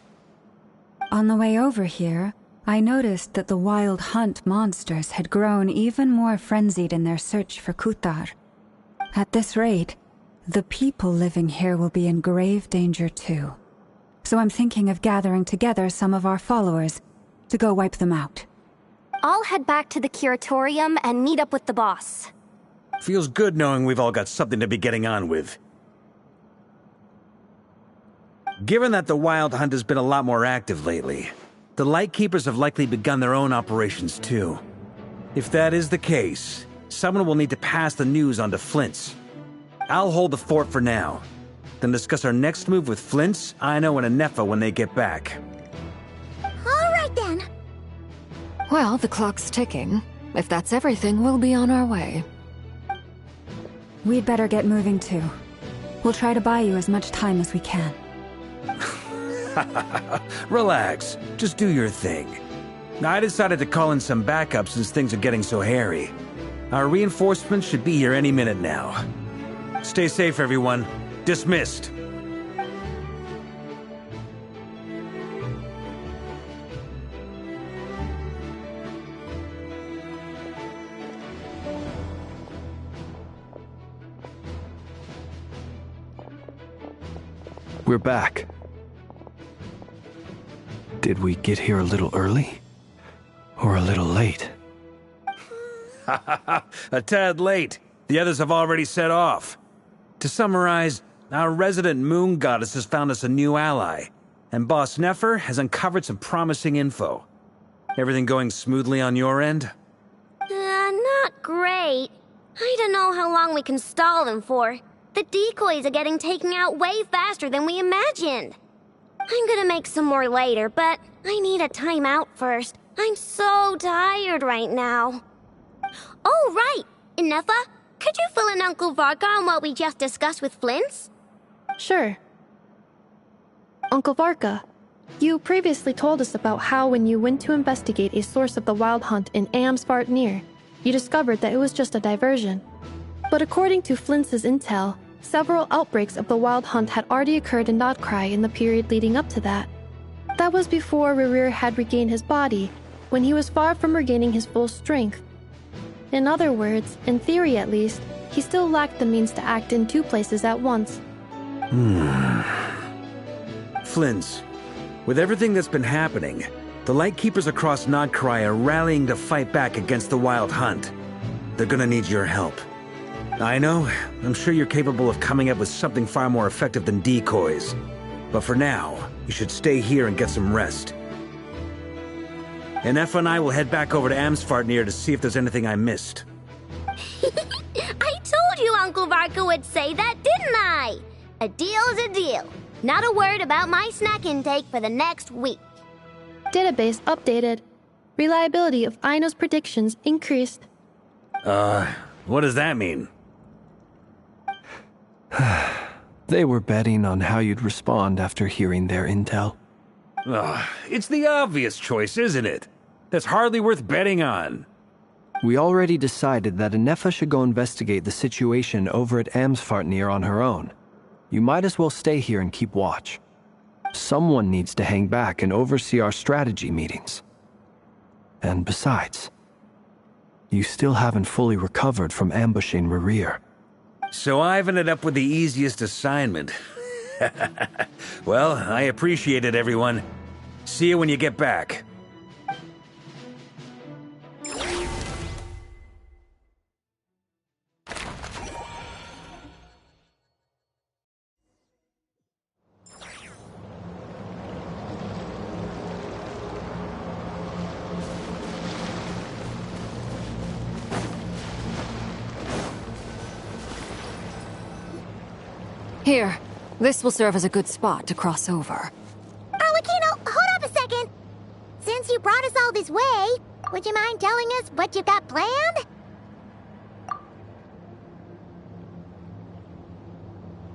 On the way over here, I noticed that the Wild Hunt monsters had grown even more frenzied in their search for Kutar. At this rate, the people living here will be in grave danger too. So I'm thinking of gathering together some of our followers to go wipe them out. I'll head back to the curatorium and meet up with the boss. Feels good knowing we've all got something to be getting on with. Given that the Wild Hunt has been a lot more active lately, the Lightkeepers have likely begun their own operations too. If that is the case, someone will need to pass the news on to Flint's. I'll hold the fort for now, then discuss our next move with Flint's, Aino, and Anefa when they get back. All right then. Well, the clock's ticking. If that's everything, we'll be on our way. We'd better get moving too. We'll try to buy you as much time as we can. Relax. Just do your thing. I decided to call in some backup since things are getting so hairy. Our reinforcements should be here any minute now. Stay safe, everyone. Dismissed. We're back. Did we get here a little early? Or a little late? A tad late. The others have already set off. To summarize, our resident moon goddess has found us a new ally, and Boss Nefer has uncovered some promising info. Everything going smoothly on your end? Not great. I don't know how long we can stall them for. The decoys are getting taken out way faster than we imagined. I'm gonna make some more later, but I need a timeout first. I'm so tired right now. Oh, right! Inefa, could you fill in Uncle Varka on what we just discussed with Flint's? Sure. Uncle Varka, you previously told us about how when you went to investigate a source of the Wild Hunt in Amsvartnir, you discovered that it was just a diversion. But according to Flint's intel, several outbreaks of the Wild Hunt had already occurred in Nodcry in the period leading up to that. That was before Rerear had regained his body, when he was far from regaining his full strength. In other words, in theory at least, he still lacked the means to act in two places at once. Flint's, with everything that's been happening, the Lightkeepers across Nodcry are rallying to fight back against the Wild Hunt. They're gonna need your help. I know, I'm sure you're capable of coming up with something far more effective than decoys. But for now, you should stay here and get some rest. Anefa and I will head back over to Amsvartnir to see if there's anything I missed. I told you Uncle Varka would say that, didn't I? A deal's a deal. Not a word about my snack intake for the next week. Database updated. Reliability of Aino's predictions increased. What does that mean? They were betting on how you'd respond after hearing their intel. It's the obvious choice, isn't it? That's hardly worth betting on. We already decided that Anefa should go investigate the situation over at Amsfartnir on her own. You might as well stay here and keep watch. Someone needs to hang back and oversee our strategy meetings. And besides, you still haven't fully recovered from ambushing Rerir. So I've ended up with the easiest assignment. Well, I appreciate it, everyone. See you when you get back. Here, this will serve as a good spot to cross over. Arlecchino, hold up a second! Since you brought us all this way, would you mind telling us what you've got planned?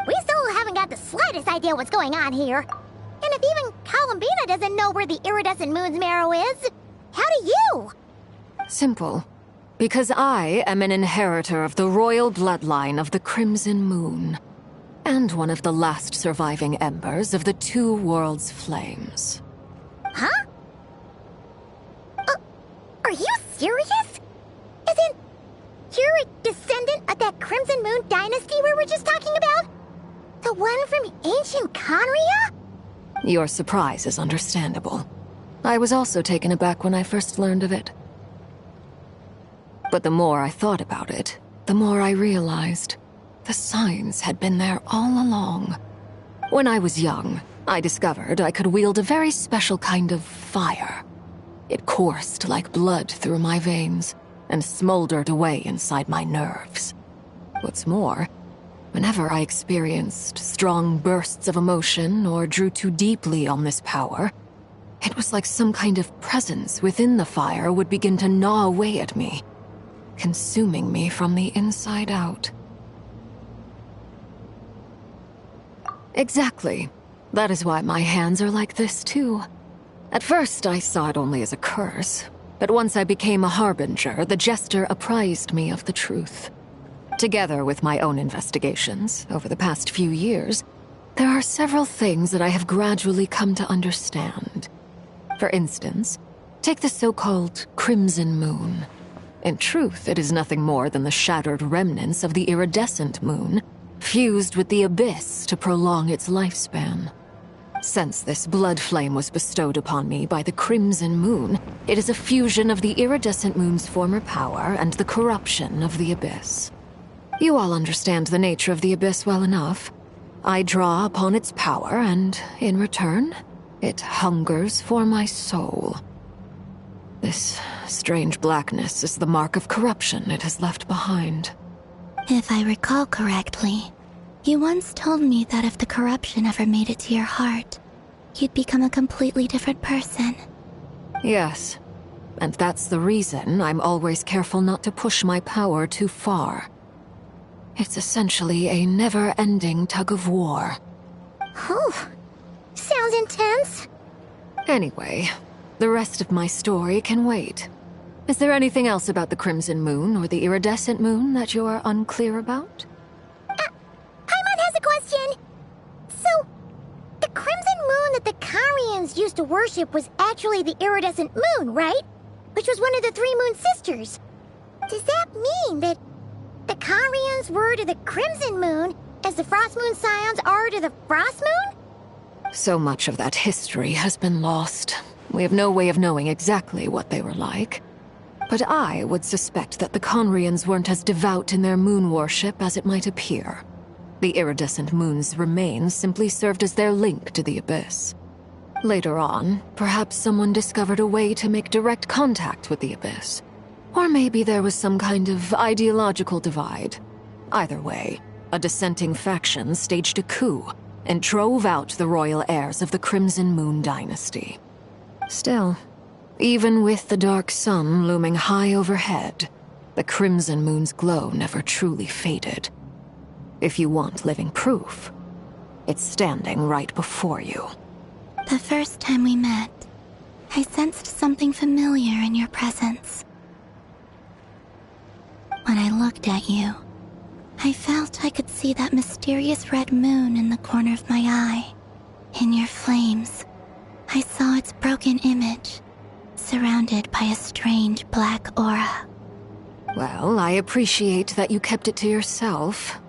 We still haven't got the slightest idea what's going on here. And if even Columbina doesn't know where the iridescent moon's marrow is, how do you? Simple. Because I am an inheritor of the royal bloodline of the Crimson Moon. And one of the last surviving embers of the Two Worlds' flames. Huh? Are you serious? Isn't you're a descendant of that Crimson Moon dynasty we were just talking about? The one from ancient Conria? Your surprise is understandable. I was also taken aback when I first learned of it. But the more I thought about it, the more I realized the signs had been there all along. When I was young, I discovered I could wield a very special kind of fire. It coursed like blood through my veins and smoldered away inside my nerves. What's more, whenever I experienced strong bursts of emotion or drew too deeply on this power, it was like some kind of presence within the fire would begin to gnaw away at me, consuming me from the inside out. Exactly. That is why my hands are like this, too. At first, I saw it only as a curse, but once I became a harbinger, the jester apprised me of the truth. Together with my own investigations, over the past few years, there are several things that I have gradually come to understand. For instance, take the so-called Crimson Moon. In truth, it is nothing more than the shattered remnants of the iridescent moon, fused with the abyss to prolong its lifespan. Since this blood flame was bestowed upon me by the Crimson Moon, it is a fusion of the iridescent moon's former power and the corruption of the abyss. You all understand the nature of the abyss well enough. I draw upon its power, and in return, it hungers for my soul. This strange blackness is the mark of corruption it has left behind. If I recall correctly, you once told me that if the corruption ever made it to your heart, you'd become a completely different person. Yes, and that's the reason I'm always careful not to push my power too far. It's essentially a never-ending tug-of-war. Whew. Sounds intense. Anyway, the rest of my story can wait. Is there anything else about the Crimson Moon or the Iridescent Moon that you're unclear about? Paimon has a question. So, the Crimson Moon that the Carians used to worship was actually the Iridescent Moon, right? Which was one of the three Moon Sisters. Does that mean that the Carians were to the Crimson Moon as the Frost Moon Scions are to the Frost Moon? So much of that history has been lost. We have no way of knowing exactly what they were like. But I would suspect that the Conrians weren't as devout in their moon worship as it might appear. The iridescent moon's remains simply served as their link to the abyss. Later on, perhaps someone discovered a way to make direct contact with the abyss. Or maybe there was some kind of ideological divide. Either way, a dissenting faction staged a coup and drove out the royal heirs of the Crimson Moon dynasty. Still, Even with the dark sun looming high overhead, the Crimson Moon's glow never truly faded. If you want living proof, it's standing right before you. The first time we met, I sensed something familiar in your presence. When I looked at you, I felt I could see that mysterious red moon in the corner of my eye. In your flames, I saw its broken image, surrounded by a strange black aura. Well, I appreciate that you kept it to yourself.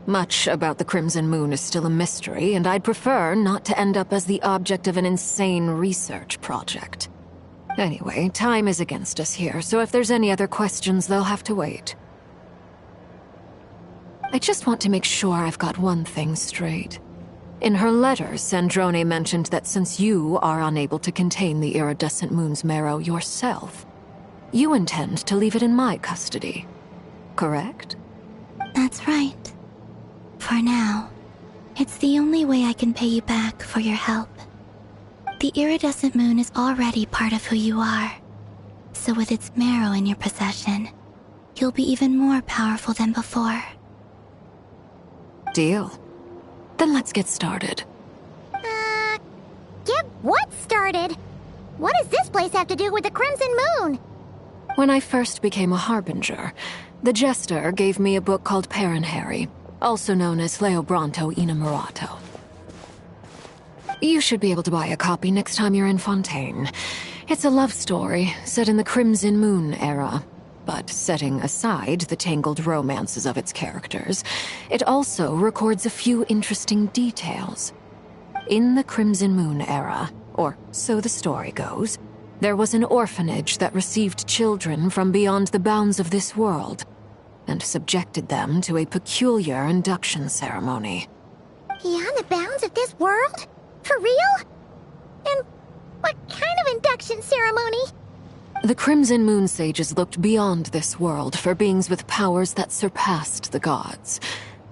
Much about the Crimson Moon is still a mystery, and I'd prefer not to end up as the object of an insane research project. Anyway, time is against us here, so if there's any other questions, they'll have to wait. I just want to make sure I've got one thing straight. In her letter, Sandrone mentioned that since you are unable to contain the iridescent moon's marrow yourself, you intend to leave it in my custody. Correct? That's right. For now, it's the only way I can pay you back for your help. The iridescent moon is already part of who you are, so with its marrow in your possession, you'll be even more powerful than before. Deal. Then let's get started. Get what started? What does this place have to do with the Crimson Moon? When I first became a Harbinger, the Jester gave me a book called Parenheri, also known as Leobranto Innamorato. You should be able to buy a copy next time you're in Fontaine. It's a love story set in the Crimson Moon era, but setting aside the tangled romances of its characters, it also records a few interesting details. In the Crimson Moon era, or so the story goes, there was an orphanage that received children from beyond the bounds of this world, and subjected them to a peculiar induction ceremony. Beyond the bounds of this world? For real? And what kind of induction ceremony? The Crimson Moon sages looked beyond this world for beings with powers that surpassed the gods.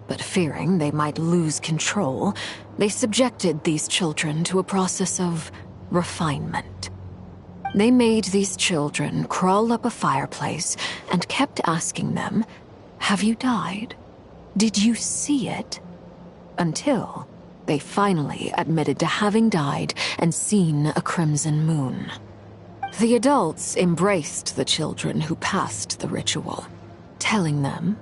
But fearing they might lose control, they subjected these children to a process of refinement. They made these children crawl up a fireplace and kept asking them, "Have you died? Did you see it?" Until they finally admitted to having died and seen a crimson moon. The adults embraced the children who passed the ritual, telling them,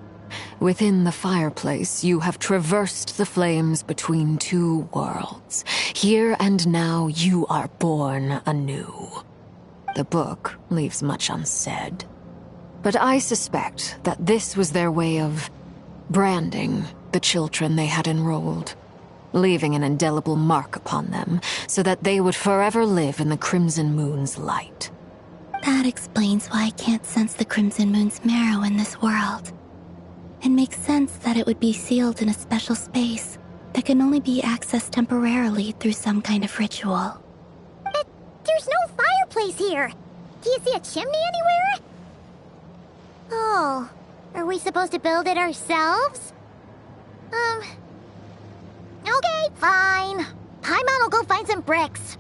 "Within the fireplace, you have traversed the flames between two worlds. Here and now, you are born anew." The book leaves much unsaid, but I suspect that this was their way of branding the children they had enrolled, leaving an indelible mark upon them so that they would forever live in the Crimson Moon's light. That explains why I can't sense the Crimson Moon's marrow in this world. It makes sense that it would be sealed in a special space that can only be accessed temporarily through some kind of ritual. But there's no fireplace here. Do you see a chimney anywhere? Oh, are we supposed to build it ourselves? Okay, fine. Paimon will go find some bricks.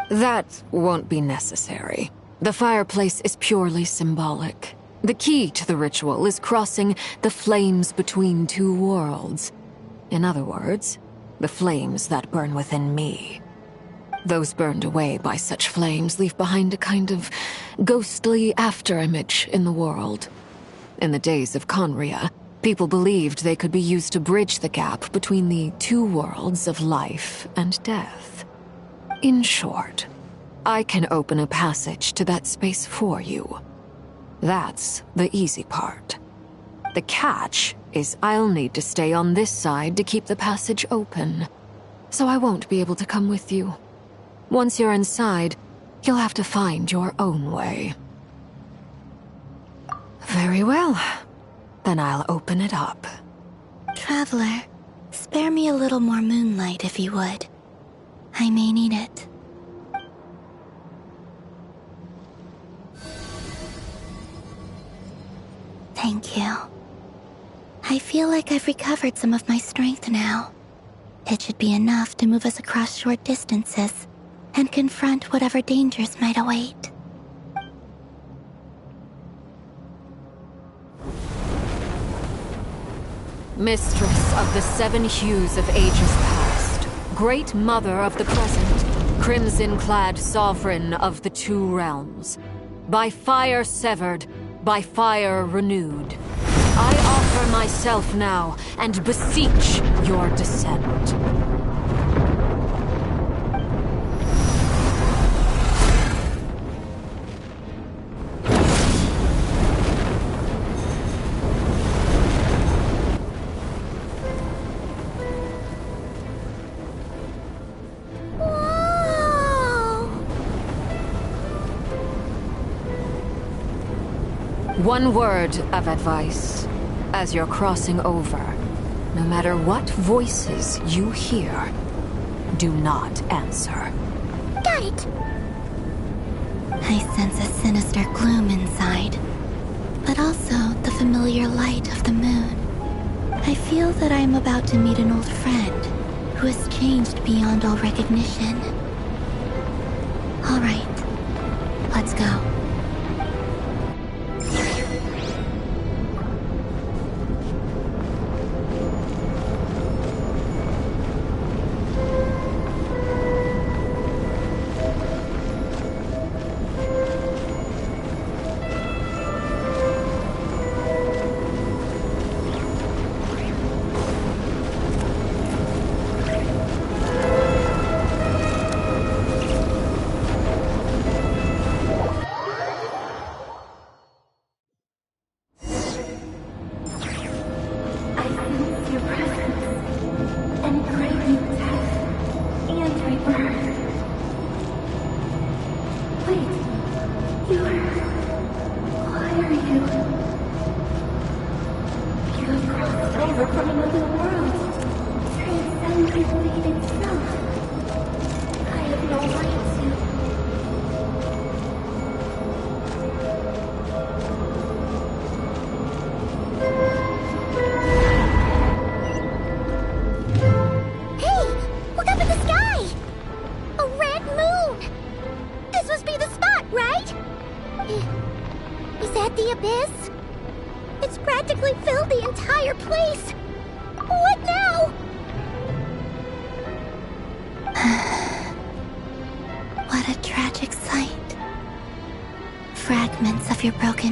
That won't be necessary. The fireplace is purely symbolic. The key to the ritual is crossing the flames between two worlds. In other words, the flames that burn within me. Those burned away by such flames leave behind a kind of ghostly afterimage in the world. In the days of Conria, people believed they could be used to bridge the gap between the two worlds of life and death. In short, I can open a passage to that space for you. That's the easy part. The catch is I'll need to stay on this side to keep the passage open, so I won't be able to come with you. Once you're inside, you'll have to find your own way. Very well. Then I'll open it up. Traveler, spare me a little more moonlight if you would. I may need it. Thank you. I feel like I've recovered some of my strength now. It should be enough to move us across short distances and confront whatever dangers might await. Mistress of the seven hues of ages past, great mother of the present, crimson-clad sovereign of the two realms, by fire severed, by fire renewed, I offer myself now and beseech your descent. One word of advice. As you're crossing over, no matter what voices you hear, do not answer. Got it! I sense a sinister gloom inside, but also the familiar light of the moon. I feel that I am about to meet an old friend who has changed beyond all recognition. All right, let's go.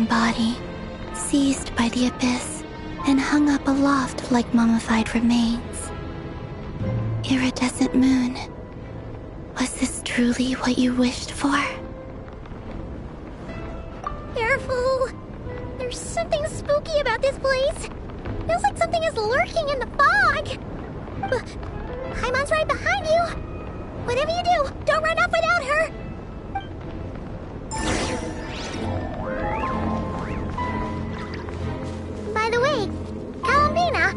Body, seized by the abyss, and hung up aloft like mummified remains. Iridescent moon, was this truly what you wished for? Careful! There's something spooky about this place. Feels like something is lurking in the fog. Paimon's right behind you. Whatever you do, don't run off without her. By the way, Kalambina,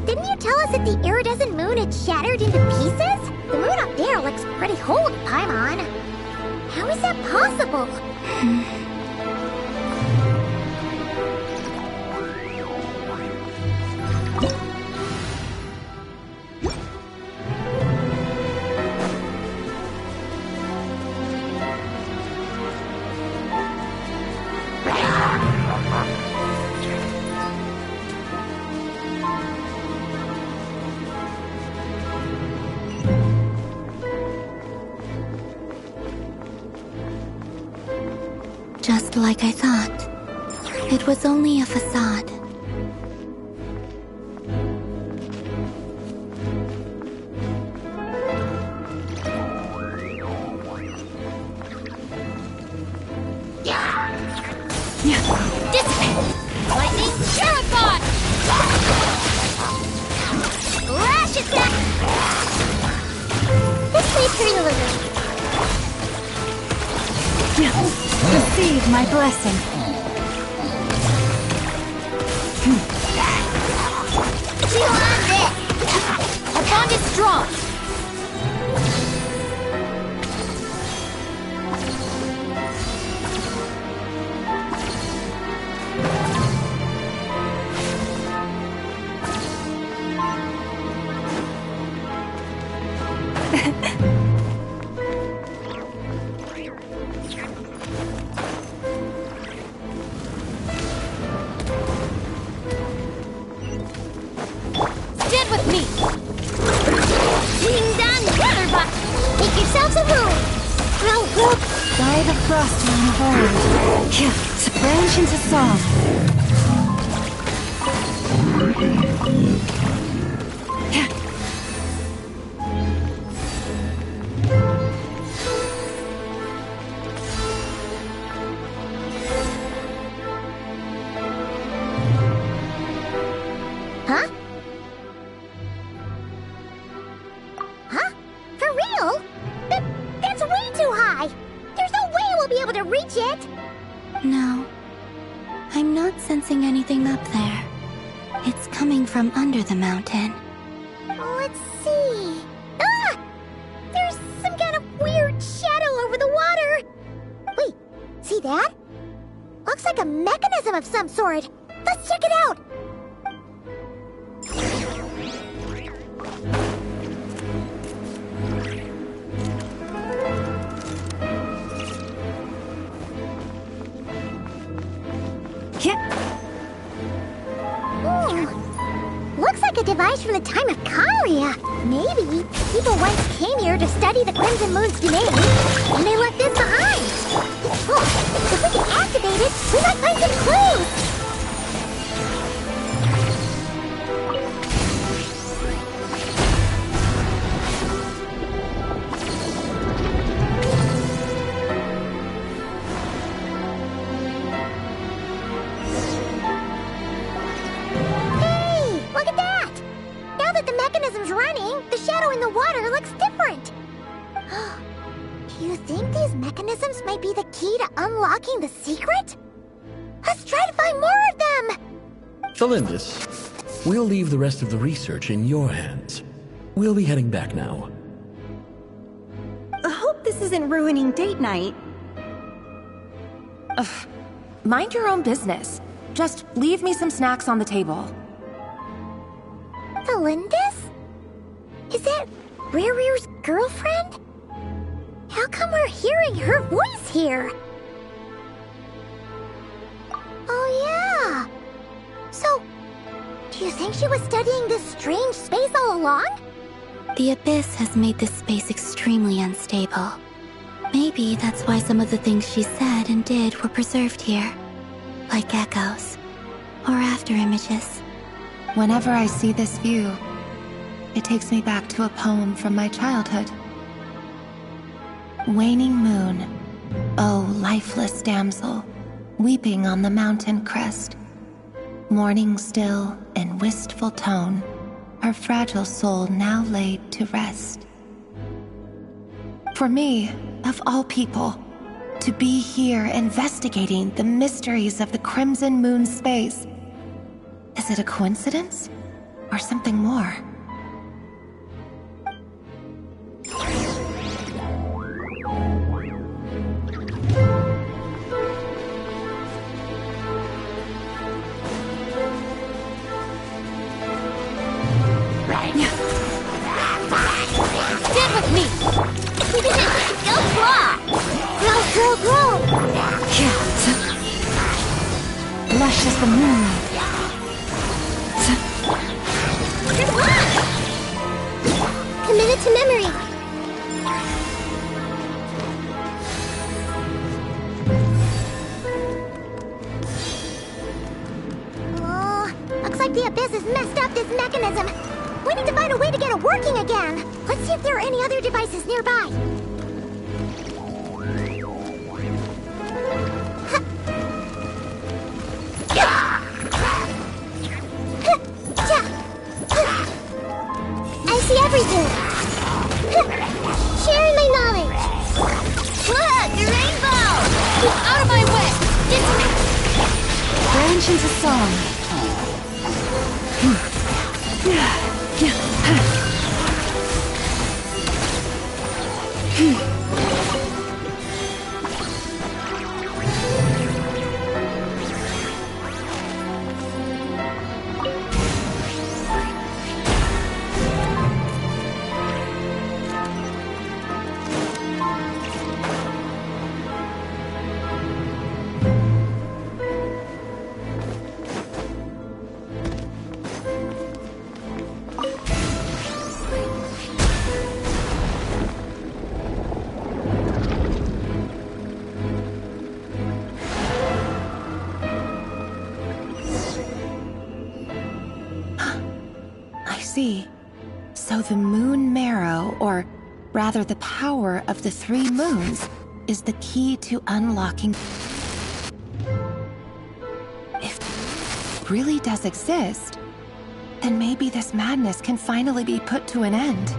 didn't you tell us that the iridescent moon had shattered into pieces? The moon up there looks pretty cold, Paimon. How is that possible? Just like I thought. It was only a facade. Dissipate! Lightning Terrified! Lash attack! This leads through the living. Receive my blessing. Feel on this! Our bond is strong! Guide the frost line forward. Yeah, branch into song. Huh? Huh? For real? That's way too high! There's no way we'll be able to reach it! No. I'm not sensing anything up there. It's coming from under the mountain. Let's see... Ah! There's some kind of weird shadow over the water! Wait, see that? Looks like a mechanism of some sort. Let's check it out! Looks like a device from the time of Kalia. Maybe people once came here to study the Crimson Moon's domain, and they left this behind. Oh, if we can activate it, we might find some clues. Running, the shadow in the water looks different. Do you think these mechanisms might be the key to unlocking the secret? Let's try to find more of them! Felindis, we'll leave the rest of the research in your hands. We'll be heading back now. I hope this isn't ruining date night. Ugh. Mind your own business. Just leave me some snacks on the table. Felindis? Is that Rear's girlfriend? How come we're hearing her voice here? Oh yeah! So, do you think she was studying this strange space all along? The Abyss has made this space extremely unstable. Maybe that's why some of the things she said and did were preserved here. Like echoes. Or after images. Whenever I see this view, it takes me back to a poem from my childhood. Waning moon, oh lifeless damsel, weeping on the mountain crest. Mourning still in wistful tone, her fragile soul now laid to rest. For me, of all people, to be here investigating the mysteries of the Crimson Moon space, is it a coincidence or something more? Stand with me! Go claw! Grow! Lush as the moonlight. Good luck! Commit it to memory. Oh, looks like the Abyss has messed up this mechanism. We need to find a way to get it working again. Let's see if there are any other devices nearby. I see everything. Sharing my knowledge. Look, a rainbow! Out of my way! Into me! Branch into song. see. So the moon marrow, or rather the power of the 3 moons, is the key to unlocking... If it really does exist, then maybe this madness can finally be put to an end.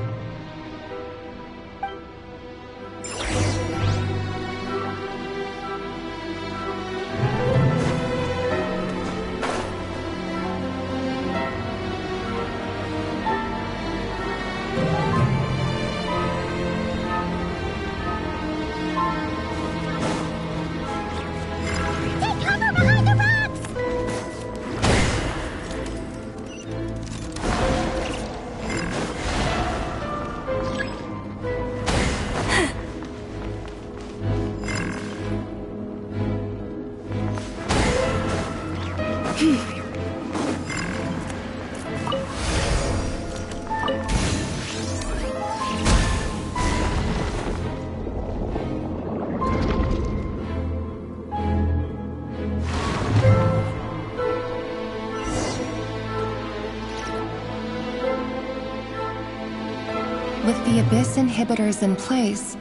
With the Abyss inhibitors in place,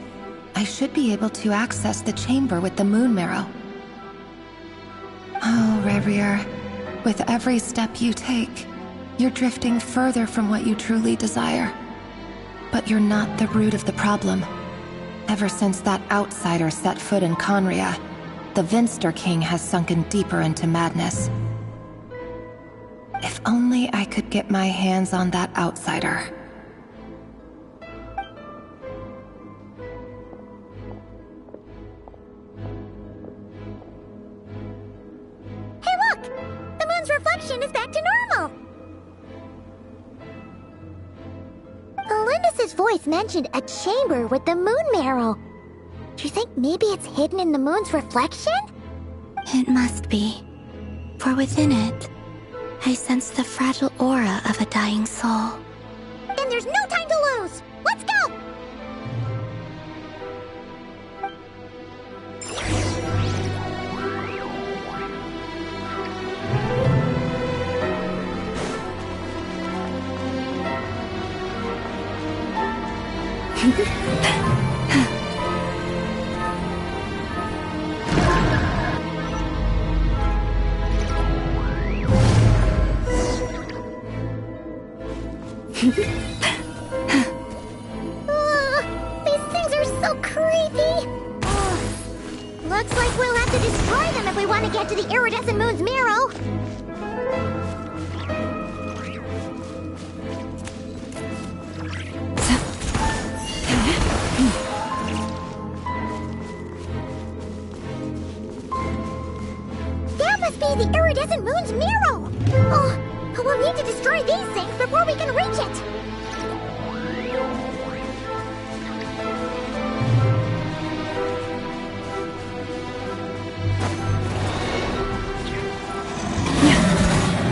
I should be able to access the chamber with the moon marrow. Oh, Revier, with every step you take, you're drifting further from what you truly desire. But you're not the root of the problem. Ever since that outsider set foot in Conria, the Vinster King has sunken deeper into madness. If only I could get my hands on that outsider. Hey look! The moon's reflection is back to normal! Alindis' voice mentioned a chamber with the moon marrow. Do you think maybe it's hidden in the moon's reflection? It must be. For within it, I sense the fragile aura of a dying soul. Then there's no time to lose! Let's go! These things are so creepy! Looks like we'll have to destroy them if we want to get to the iridescent moon's marrow. That must be the iridescent moon's marrow! Oh, we'll need to destroy these things before we can reach it!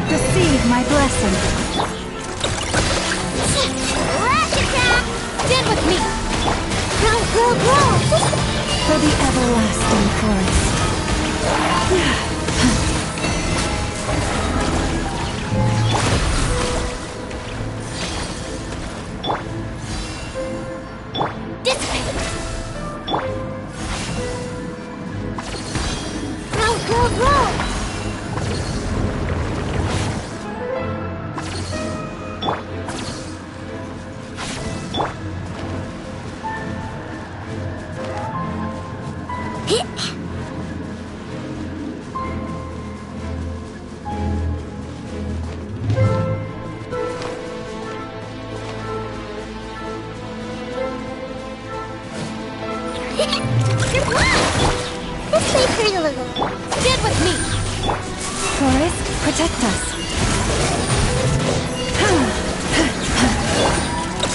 Receive my blessing. Lash attack! Stand with me! Grow! For the everlasting forest. Grow! Stand with me! Forest, protect us.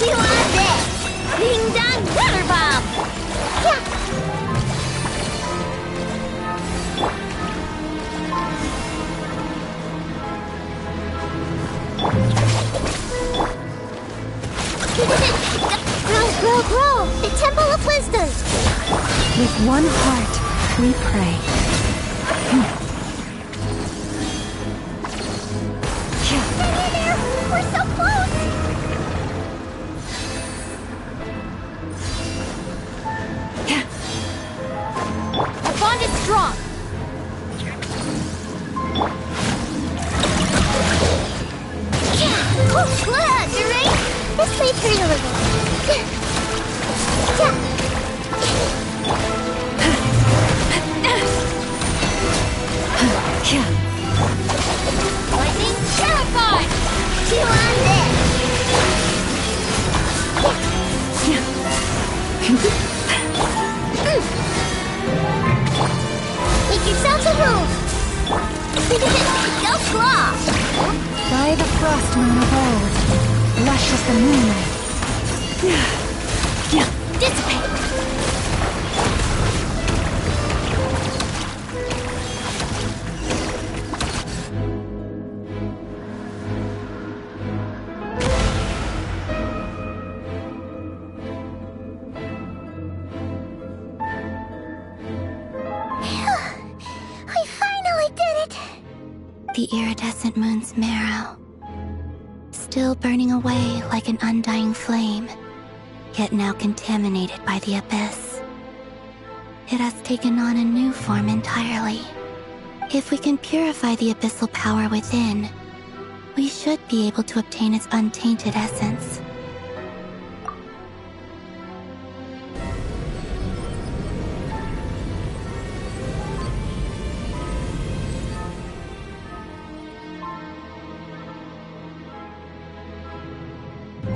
You are this! Ding dong water bomb! Grow! The Temple of Wisdom! With one heart, we pray. Hang in there! We're so close! Make yourselves a move! Go claw! By the frost moon of old, lush as the moonlight. Dissipate! The iridescent moon's marrow, still burning away like an undying flame, yet now contaminated by the abyss. It has taken on a new form entirely. If we can purify the abyssal power within, we should be able to obtain its untainted essence.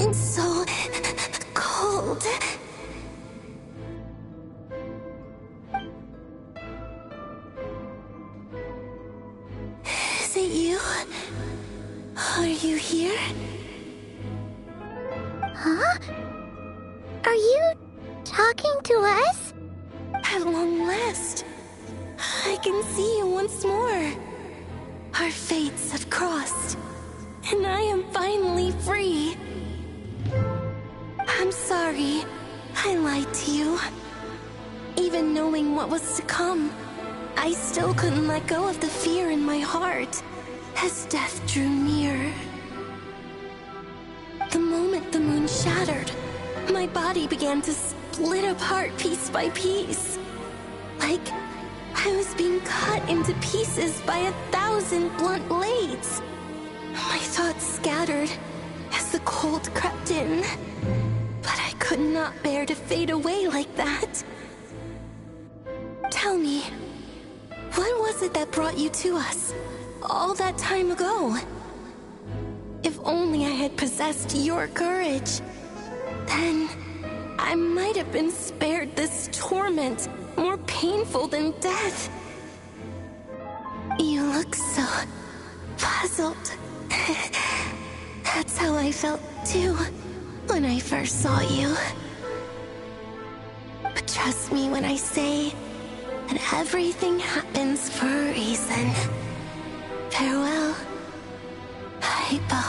It's so cold. Is it you? Are you here? Huh? Are you talking to us? At long last, I can see you once more. Our fates have crossed, and I am finally free. I'm sorry, I lied to you. Even knowing what was to come, I still couldn't let go of the fear in my heart as death drew near. The moment the moon shattered, my body began to split apart piece by piece. Like I was being cut into pieces by 1,000 blunt blades. My thoughts scattered as the cold crept in. But I could not bear to fade away like that. Tell me, what was it that brought you to us all that time ago? If only I had possessed your courage, then I might have been spared this torment more painful than death. You look so puzzled. That's how I felt too when I first saw you. But trust me when I say that everything happens for a reason. Farewell, Hypo.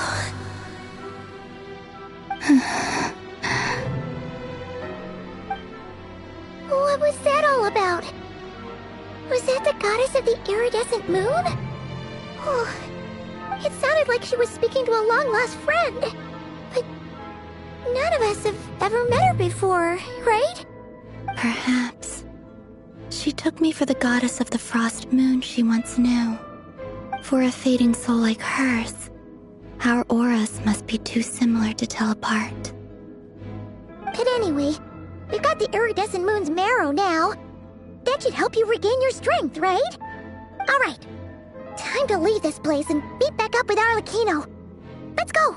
What was that all about? Was that the goddess of the iridescent moon? Oh, it sounded like she was speaking to a long-lost friend. But none of us have ever met her before, right? Perhaps. She took me for the goddess of the frost moon she once knew. For a fading soul like hers, our auras must be too similar to tell apart. But anyway, we've got the iridescent moon's marrow now. That should help you regain your strength, right? Alright, time to leave this place and meet back up with Arlecchino. Let's go!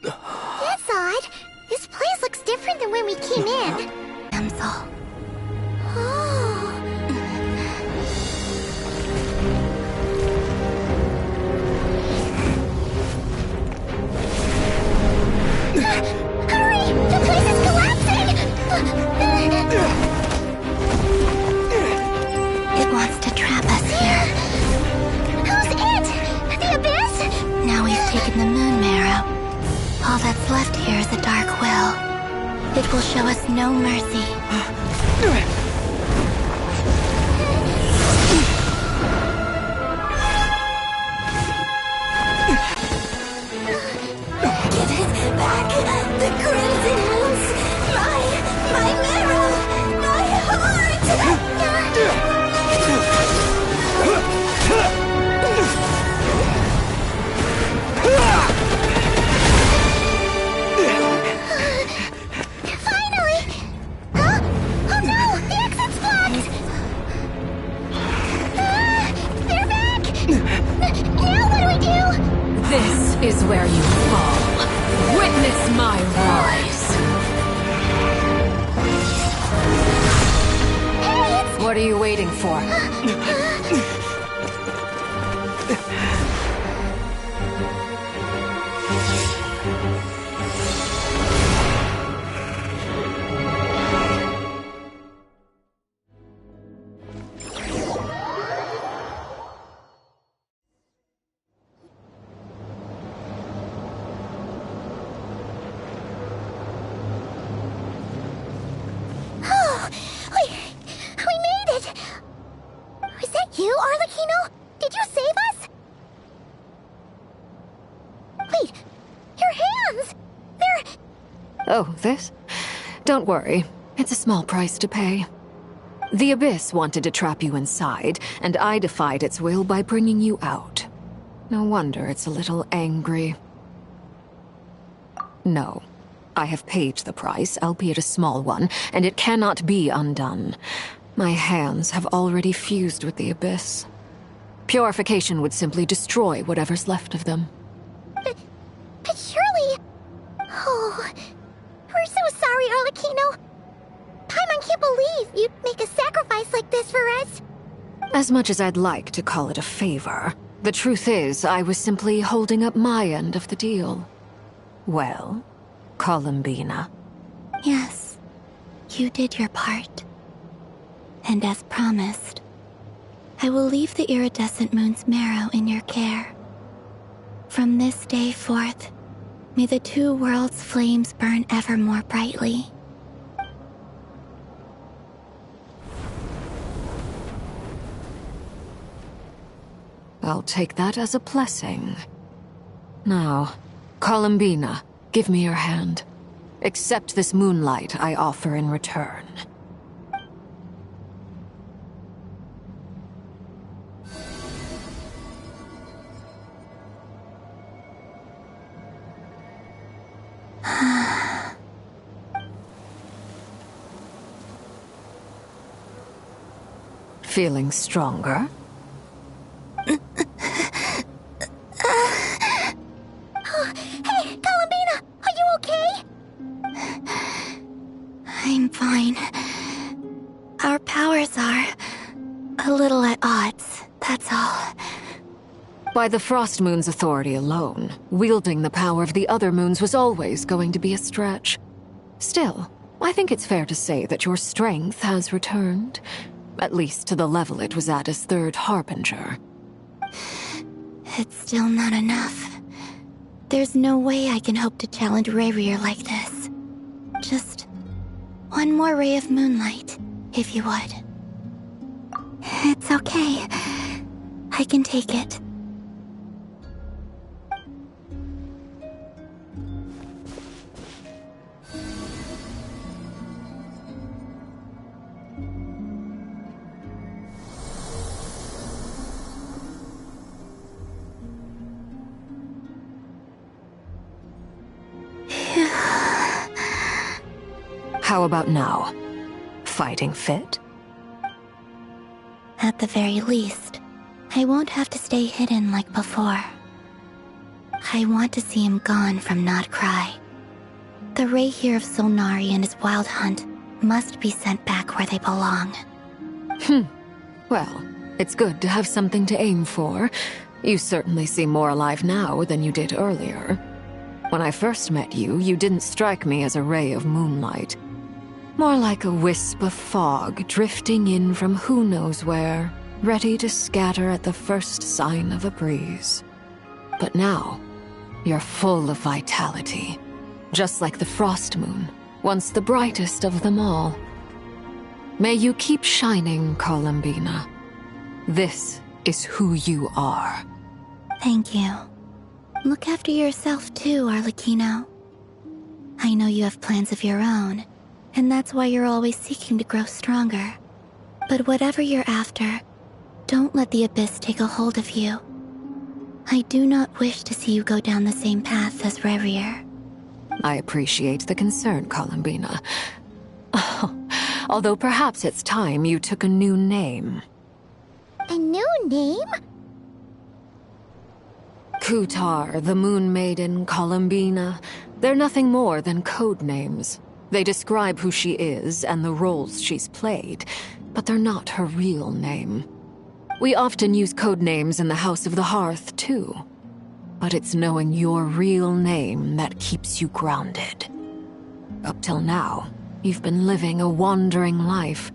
That's odd. This place looks different than when we came in. Damsel. Oh. Hurry! The place is collapsing! It wants to trap us here. Who's it? The Abyss? Now we've taken the moon marrow. All that's left here is a dark will. It will show us no mercy. Give it back! The crimson moons! My marrow! My heart! Finally! Huh? Oh no! The is where you fall. Witness my rise. Hey, what are you waiting for? We made it! Was that you, Arlecchino? Did you save us? Wait, your hands! They're... Oh, this? Don't worry. It's a small price to pay. The Abyss wanted to trap you inside, and I defied its will by bringing you out. No wonder it's a little angry. No. I have paid the price, albeit a small one, and it cannot be undone. My hands have already fused with the Abyss. Purification would simply destroy whatever's left of them. But surely... Oh... We're so sorry, Arlecchino. Paimon can't believe you'd make a sacrifice like this for us. As much as I'd like to call it a favor, the truth is I was simply holding up my end of the deal. Well, Columbina. Yes, you did your part. And as promised, I will leave the iridescent moon's marrow in your care. From this day forth, may the two worlds' flames burn ever more brightly. I'll take that as a blessing. Now, Columbina, give me your hand. Accept this moonlight I offer in return. Feeling stronger? Hey, Columbina, are you okay? I'm fine. Our powers are a little at odds, that's all. By the Frost Moon's authority alone, wielding the power of the other moons was always going to be a stretch. Still, I think it's fair to say that your strength has returned. At least to the level it was at as Third Harbinger. It's still not enough. There's no way I can hope to challenge Rayrir like this. Just one more ray of moonlight, if you would. It's okay. I can take it. How about now? Fighting fit? At the very least, I won't have to stay hidden like before. I want to see him gone from Not Cry. The Rayhir of Solnari and his wild hunt must be sent back where they belong. Well, it's good to have something to aim for. You certainly seem more alive now than you did earlier. When I first met you, you didn't strike me as a ray of moonlight. More like a wisp of fog drifting in from who knows where, ready to scatter at the first sign of a breeze. But now, you're full of vitality, just like the Frost Moon, once the brightest of them all. May you keep shining, Columbina. This is who you are. Thank you. Look after yourself too, Arlecchino. I know you have plans of your own, and that's why you're always seeking to grow stronger. But whatever you're after, don't let the Abyss take a hold of you. I do not wish to see you go down the same path as Rayrir. I appreciate the concern, Columbina. Although perhaps it's time you took a new name. A new name? Kutar, the Moon Maiden, Columbina, they're nothing more than code names. They describe who she is and the roles she's played, but they're not her real name. We often use code names in the House of the Hearth, too. But it's knowing your real name that keeps you grounded. Up till now, you've been living a wandering life,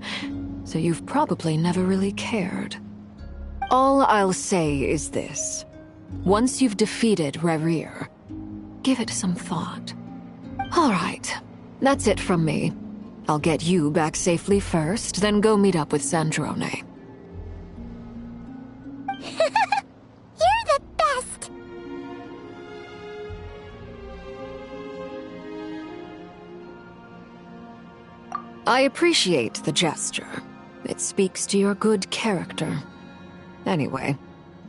so you've probably never really cared. All I'll say is this. Once you've defeated Rerir, give it some thought. All right, that's it from me. I'll get you back safely first, then go meet up with Sandrone. You're the best! I appreciate the gesture. It speaks to your good character. Anyway,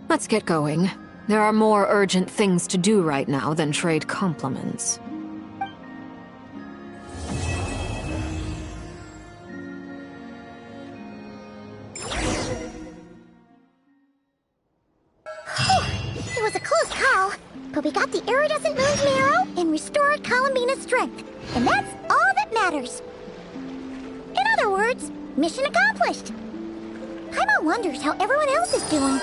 let's get going. There are more urgent things to do right now than trade compliments. It was a close call, but we got the iridescent moon's marrow and restored Columbina's strength, and that's all that matters. In other words, mission accomplished. Paimon wonders how everyone else is doing.